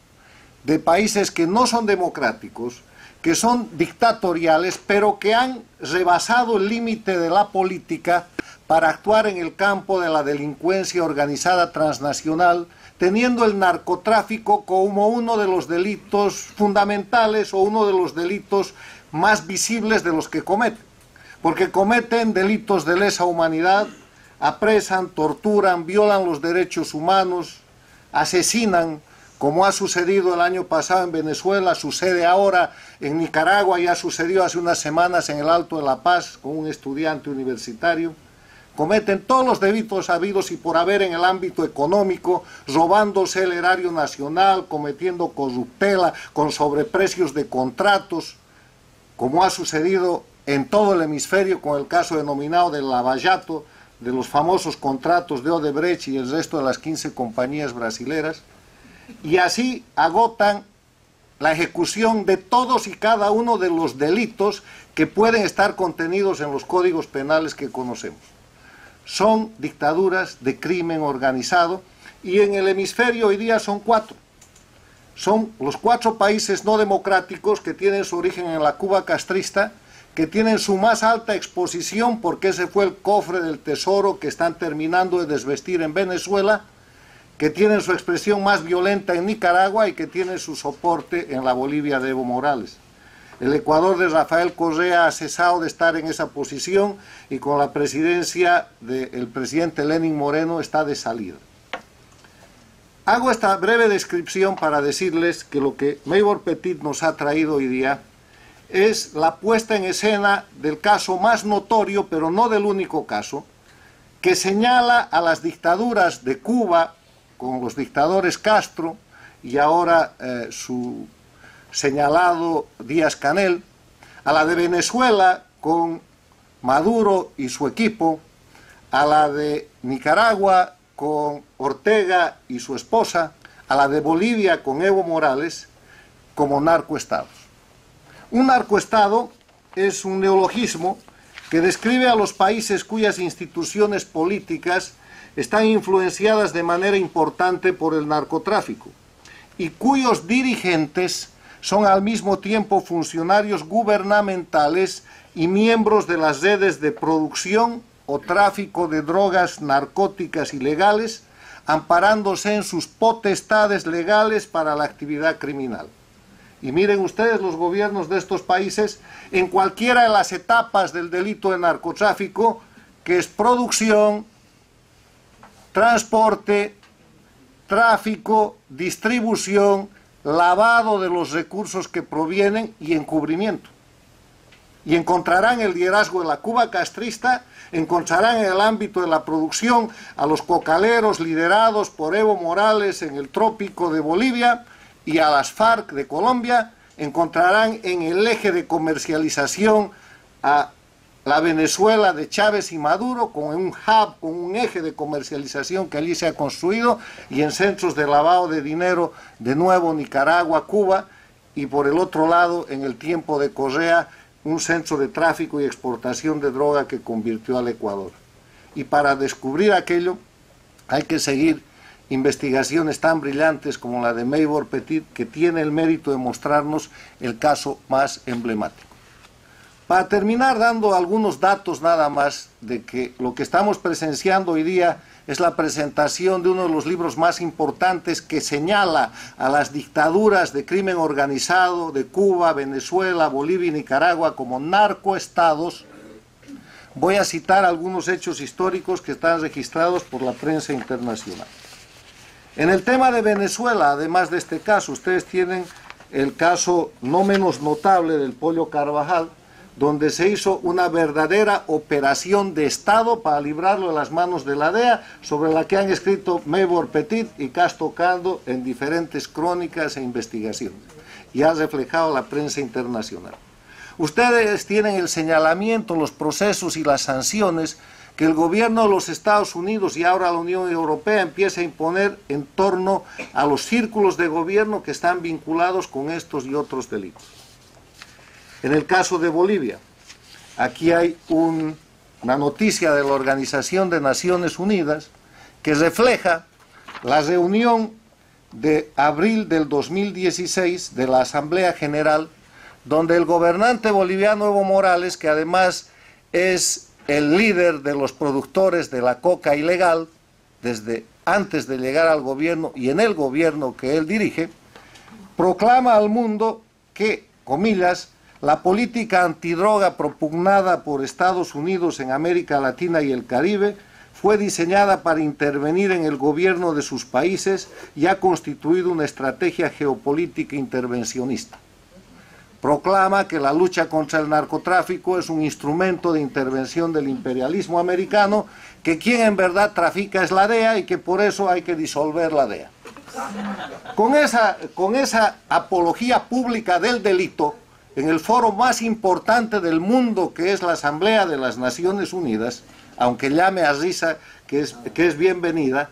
de países que no son democráticos, que son dictatoriales, pero que han rebasado el límite de la política para actuar en el campo de la delincuencia organizada transnacional, teniendo el narcotráfico como uno de los delitos fundamentales o uno de los delitos más visibles de los que cometen, porque cometen delitos de lesa humanidad, apresan, torturan, violan los derechos humanos, asesinan, como ha sucedido el año pasado en Venezuela, sucede ahora en Nicaragua y ha sucedido hace unas semanas en el Alto de La Paz con un estudiante universitario. Cometen todos los delitos habidos y por haber en el ámbito económico, robándose el erario nacional, cometiendo corruptela con sobreprecios de contratos, como ha sucedido en todo el hemisferio con el caso denominado del lavallato, de los famosos contratos de Odebrecht y el resto de las 15 compañías brasileras, y así agotan la ejecución de todos y cada uno de los delitos que pueden estar contenidos en los códigos penales que conocemos. Son dictaduras de crimen organizado y en el hemisferio hoy día son 4. Son los 4 países no democráticos que tienen su origen en la Cuba castrista, que tienen su más alta exposición porque ese fue el cofre del tesoro que están terminando de desvestir en Venezuela, que tienen su expresión más violenta en Nicaragua y que tienen su soporte en la Bolivia de Evo Morales. El Ecuador de Rafael Correa ha cesado de estar en esa posición y con la presidencia del presidente Lenín Moreno está de salida. Hago esta breve descripción para decirles que lo que Maybor Petit nos ha traído hoy día es la puesta en escena del caso más notorio, pero no del único caso, que señala a las dictaduras de Cuba, con los dictadores Castro y ahora su señalado Díaz-Canel, a la de Venezuela con Maduro y su equipo, a la de Nicaragua con Ortega y su esposa, a la de Bolivia con Evo Morales, como narcoestados. Un narcoestado es un neologismo que describe a los países cuyas instituciones políticas están influenciadas de manera importante por el narcotráfico y cuyos dirigentes son al mismo tiempo funcionarios gubernamentales y miembros de las redes de producción o tráfico de drogas narcóticas ilegales, amparándose en sus potestades legales para la actividad criminal. Y miren ustedes los gobiernos de estos países en cualquiera de las etapas del delito de narcotráfico, que es producción, transporte, tráfico, distribución, lavado de los recursos que provienen y encubrimiento. Y encontrarán el liderazgo de la Cuba castrista, encontrarán en el ámbito de la producción a los cocaleros liderados por Evo Morales en el trópico de Bolivia y a las FARC de Colombia, encontrarán en el eje de comercialización a la Venezuela de Chávez y Maduro, con un hub, con un eje de comercialización que allí se ha construido, y en centros de lavado de dinero, de nuevo Nicaragua, Cuba, y por el otro lado, en el tiempo de Correa, un centro de tráfico y exportación de droga que convirtió al Ecuador. Y para descubrir aquello hay que seguir investigaciones tan brillantes como la de Maybor Petit, que tiene el mérito de mostrarnos el caso más emblemático. Para terminar, dando algunos datos nada más de que lo que estamos presenciando hoy día es la presentación de uno de los libros más importantes que señala a las dictaduras de crimen organizado de Cuba, Venezuela, Bolivia y Nicaragua como narcoestados. Voy a citar algunos hechos históricos que están registrados por la prensa internacional. En el tema de Venezuela, además de este caso, ustedes tienen el caso no menos notable del Pollo Carvajal, donde se hizo una verdadera operación de Estado para librarlo de las manos de la DEA, sobre la que han escrito Maybor Petit y Casto Caldo en diferentes crónicas e investigaciones, y ha reflejado la prensa internacional. Ustedes tienen el señalamiento, los procesos y las sanciones que el gobierno de los Estados Unidos y ahora la Unión Europea empieza a imponer en torno a los círculos de gobierno que están vinculados con estos y otros delitos. En el caso de Bolivia, aquí hay una noticia de la Organización de Naciones Unidas que refleja la reunión de abril del 2016 de la Asamblea General, donde el gobernante boliviano Evo Morales, que además es el líder de los productores de la coca ilegal, desde antes de llegar al gobierno y en el gobierno que él dirige, proclama al mundo que, comillas, la política antidroga propugnada por Estados Unidos en América Latina y el Caribe fue diseñada para intervenir en el gobierno de sus países y ha constituido una estrategia geopolítica intervencionista. Proclama que la lucha contra el narcotráfico es un instrumento de intervención del imperialismo americano, que quien en verdad trafica es la DEA y que por eso hay que disolver la DEA. Con esa apología pública del delito, en el foro más importante del mundo, que es la Asamblea de las Naciones Unidas, aunque llame a risa, que es bienvenida,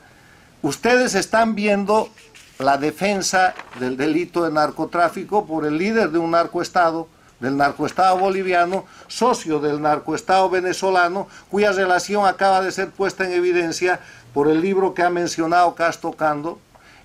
ustedes están viendo la defensa del delito de narcotráfico por el líder de un narcoestado, del narcoestado boliviano, socio del narcoestado venezolano, cuya relación acaba de ser puesta en evidencia por el libro que ha mencionado Casto Caldo,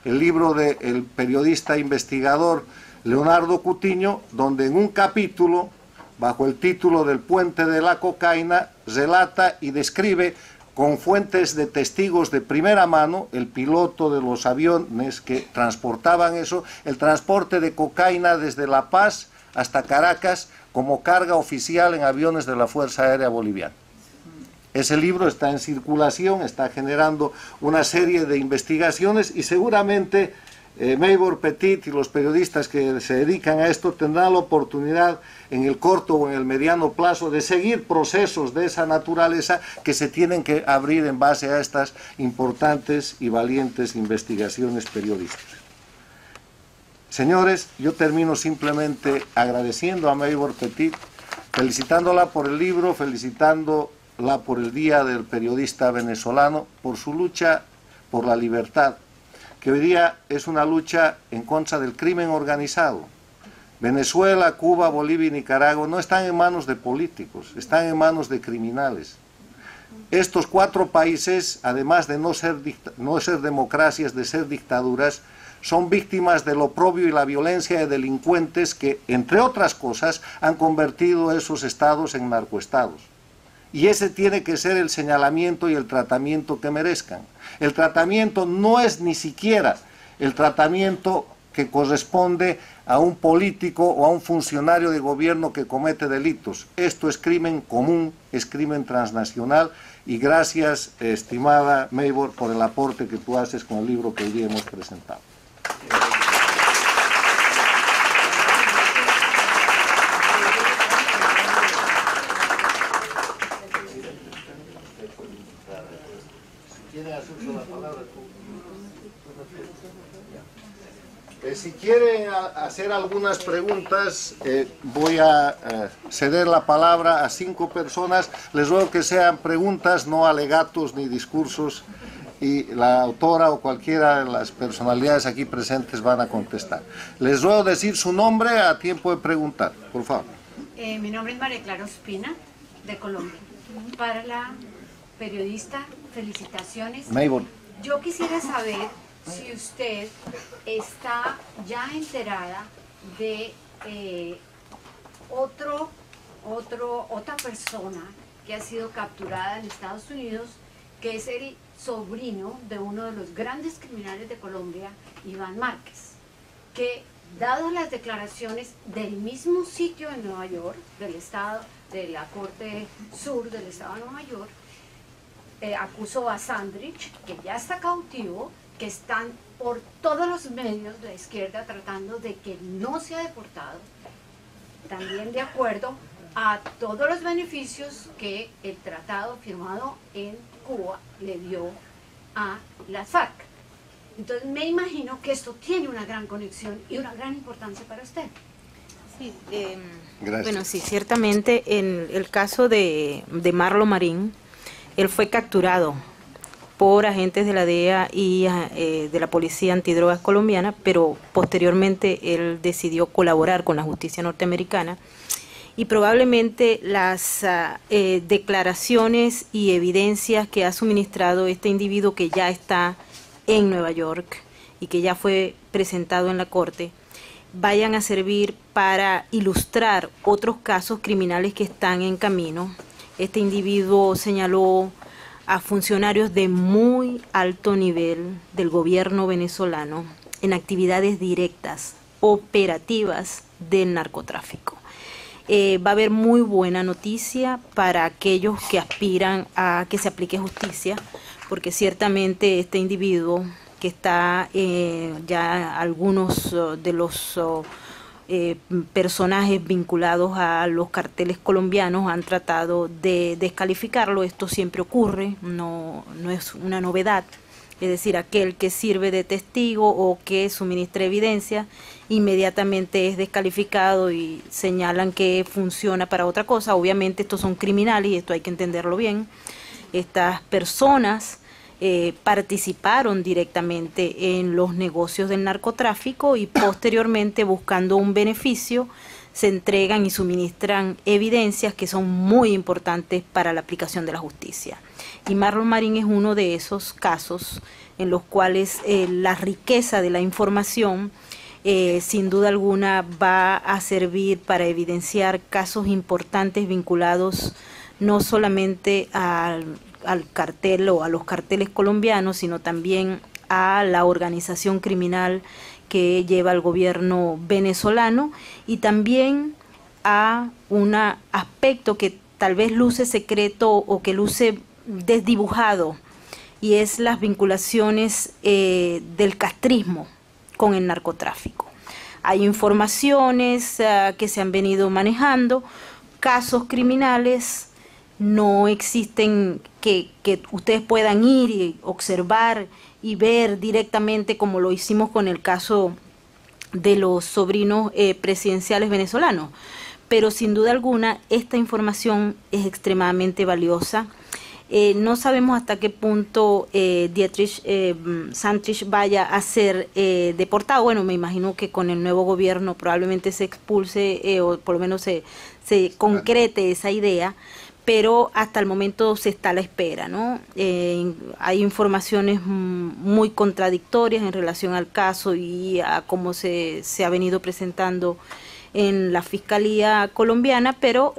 el libro del periodista investigador Leonardo Cutiño, donde en un capítulo, bajo el título del Puente de la Cocaína, relata y describe con fuentes de testigos de primera mano, el piloto de los aviones que transportaban eso, el transporte de cocaína desde La Paz hasta Caracas como carga oficial en aviones de la Fuerza Aérea Boliviana. Ese libro está en circulación, está generando una serie de investigaciones y seguramente Maybor Petit y los periodistas que se dedican a esto tendrán la oportunidad en el corto o en el mediano plazo de seguir procesos de esa naturaleza que se tienen que abrir en base a estas importantes y valientes investigaciones periodísticas. Señores, yo termino simplemente agradeciendo a Maybor Petit, felicitándola por el libro, felicitándola por el Día del Periodista Venezolano, por su lucha por la libertad, que hoy día es una lucha en contra del crimen organizado. Venezuela, Cuba, Bolivia y Nicaragua no están en manos de políticos, están en manos de criminales. Estos cuatro países, además de no ser democracias, de ser dictaduras, son víctimas del oprobio y la violencia de delincuentes que, entre otras cosas, han convertido esos estados en narcoestados. Y ese tiene que ser el señalamiento y el tratamiento que merezcan. El tratamiento no es ni siquiera el tratamiento que corresponde a un político o a un funcionario de gobierno que comete delitos. Esto es crimen común, es crimen transnacional, y gracias, estimada Maybor, por el aporte que tú haces con el libro que hoy día hemos presentado. Si quieren hacer algunas preguntas, voy a ceder la palabra a 5 personas. Les ruego que sean preguntas, no alegatos ni discursos, y la autora o cualquiera de las personalidades aquí presentes van a contestar. Les ruego decir su nombre a tiempo de preguntar, por favor. Mi nombre es María Clara Ospina, de Colombia. Para la periodista, felicitaciones. Maybor. Yo quisiera saber si usted está ya enterada de otra persona que ha sido capturada en Estados Unidos, que es el sobrino de uno de los grandes criminales de Colombia, Iván Márquez, que dadas las declaraciones del mismo sitio en Nueva York, del estado, de la Corte Sur del estado de Nueva York, acusó a Sandrich, que ya está cautivo, que están por todos los medios de la izquierda tratando de que no sea deportado, también de acuerdo a todos los beneficios que el tratado firmado en Cuba le dio a las FARC. Entonces me imagino que esto tiene una gran conexión y una gran importancia para usted. Sí, Gracias. bueno, sí, ciertamente en el caso de Marlon Marín, él fue capturado por agentes de la DEA y de la Policía Antidrogas colombiana, pero posteriormente él decidió colaborar con la justicia norteamericana y probablemente las declaraciones y evidencias que ha suministrado este individuo que ya está en Nueva York y que ya fue presentado en la corte, vayan a servir para ilustrar otros casos criminales que están en camino. Este individuo señaló a funcionarios de muy alto nivel del gobierno venezolano en actividades directas, operativas del narcotráfico. Va a haber muy buena noticia para aquellos que aspiran a que se aplique justicia, porque ciertamente este individuo que está ya algunos de los personajes vinculados a los carteles colombianos han tratado de descalificarlo. Esto siempre ocurre, no es una novedad. Es decir, aquel que sirve de testigo o que suministra evidencia inmediatamente es descalificado y señalan que funciona para otra cosa. Obviamente estos son criminales y esto hay que entenderlo bien. Estas personas participaron directamente en los negocios del narcotráfico y posteriormente, buscando un beneficio, se entregan y suministran evidencias que son muy importantes para la aplicación de la justicia. Y Marlon Marín es uno de esos casos en los cuales la riqueza de la información sin duda alguna va a servir para evidenciar casos importantes vinculados no solamente al cartel o a los carteles colombianos, sino también a la organización criminal que lleva el gobierno venezolano y también a un aspecto que tal vez luce secreto o que luce desdibujado, y es las vinculaciones del castrismo con el narcotráfico. Hay informaciones que se han venido manejando, casos criminales no existen que ustedes puedan ir y observar y ver directamente, como lo hicimos con el caso de los sobrinos presidenciales venezolanos. Pero sin duda alguna esta información es extremadamente valiosa. No sabemos hasta qué punto Dietrich Sandrich vaya a ser deportado. Bueno, me imagino que con el nuevo gobierno probablemente se expulse o por lo menos se concrete esa idea, pero hasta el momento se está a la espera, ¿no? Hay informaciones muy contradictorias en relación al caso y a cómo se ha venido presentando en la Fiscalía colombiana, pero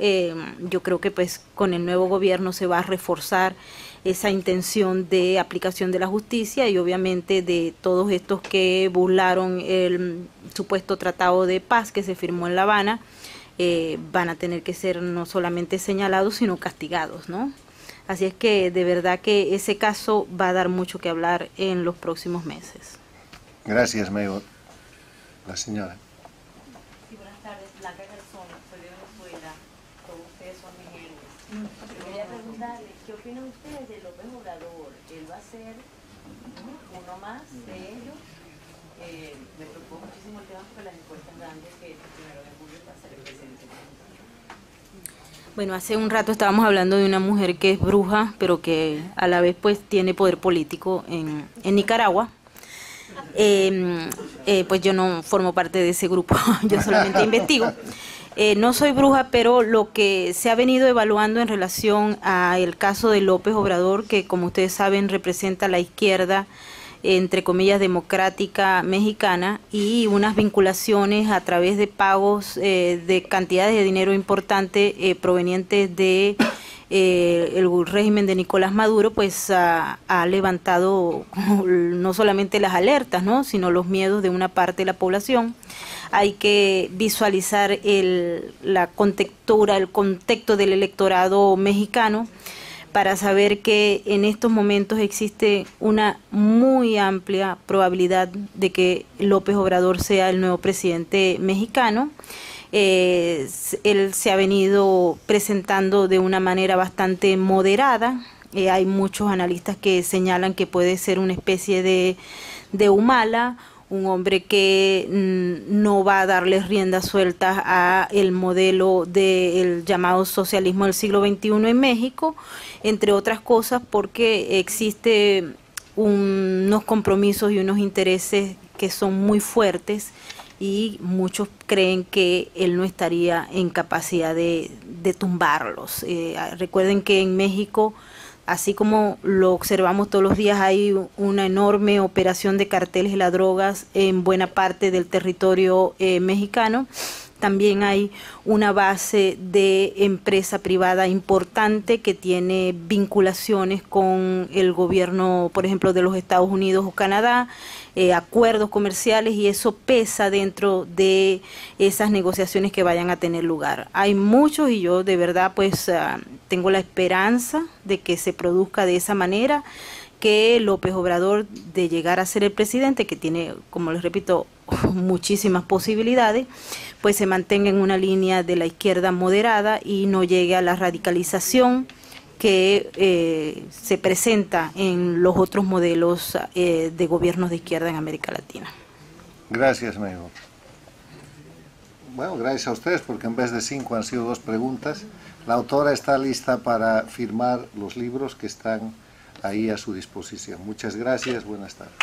yo creo que pues con el nuevo gobierno se va a reforzar esa intención de aplicación de la justicia y obviamente de todos estos que burlaron el supuesto tratado de paz que se firmó en La Habana. Van a tener que ser no solamente señalados, sino castigados, ¿no? Así es que de verdad que ese caso va a dar mucho que hablar en los próximos meses. Gracias, Maybot. La señora. Sí, buenas tardes. Blanca Garzón, soy de Venezuela. Todos ustedes son mis héroes. Quería preguntarles, ¿qué opinan ustedes de López Obrador? ¿Él va a ser uno más de ellos? Me preocupa muchísimo el tema porque las encuestas dan de que el 1 de julio va a ser el presidente. Bueno, hace un rato estábamos hablando de una mujer que es bruja, pero que a la vez pues tiene poder político en Nicaragua. Pues yo no formo parte de ese grupo, yo solamente investigo. No soy bruja, pero lo que se ha venido evaluando en relación al caso de López Obrador, que como ustedes saben representa la izquierda, entre comillas, democrática mexicana, y unas vinculaciones a través de pagos de cantidades de dinero importantes provenientes de el régimen de Nicolás Maduro, pues ha levantado no solamente las alertas, ¿no?, sino los miedos de una parte de la población. Hay que visualizar la contextura, el contexto del electorado mexicano para saber que en estos momentos existe una muy amplia probabilidad de que López Obrador sea el nuevo presidente mexicano. Él se ha venido presentando de una manera bastante moderada. Hay muchos analistas que señalan que puede ser una especie de Humala, un hombre que no va a darles riendas sueltas a el modelo del llamado socialismo del siglo XXI en México, entre otras cosas porque existe unos compromisos y unos intereses que son muy fuertes, y muchos creen que él no estaría en capacidad de tumbarlos. Recuerden que en México, así como lo observamos todos los días, hay una enorme operación de carteles de las drogas en buena parte del territorio mexicano. También hay una base de empresa privada importante que tiene vinculaciones con el gobierno, por ejemplo, de los Estados Unidos o Canadá, acuerdos comerciales, y eso pesa dentro de esas negociaciones que vayan a tener lugar. Hay muchos, y yo de verdad pues tengo la esperanza de que se produzca de esa manera, que López Obrador, de llegar a ser el presidente, que tiene, como les repito, muchísimas posibilidades, pues se mantenga en una línea de la izquierda moderada y no llegue a la radicalización que se presenta en los otros modelos de gobiernos de izquierda en América Latina. Gracias, México. Bueno, gracias a ustedes, porque en vez de 5 han sido 2 preguntas. La autora está lista para firmar los libros que están ahí a su disposición. Muchas gracias, buenas tardes.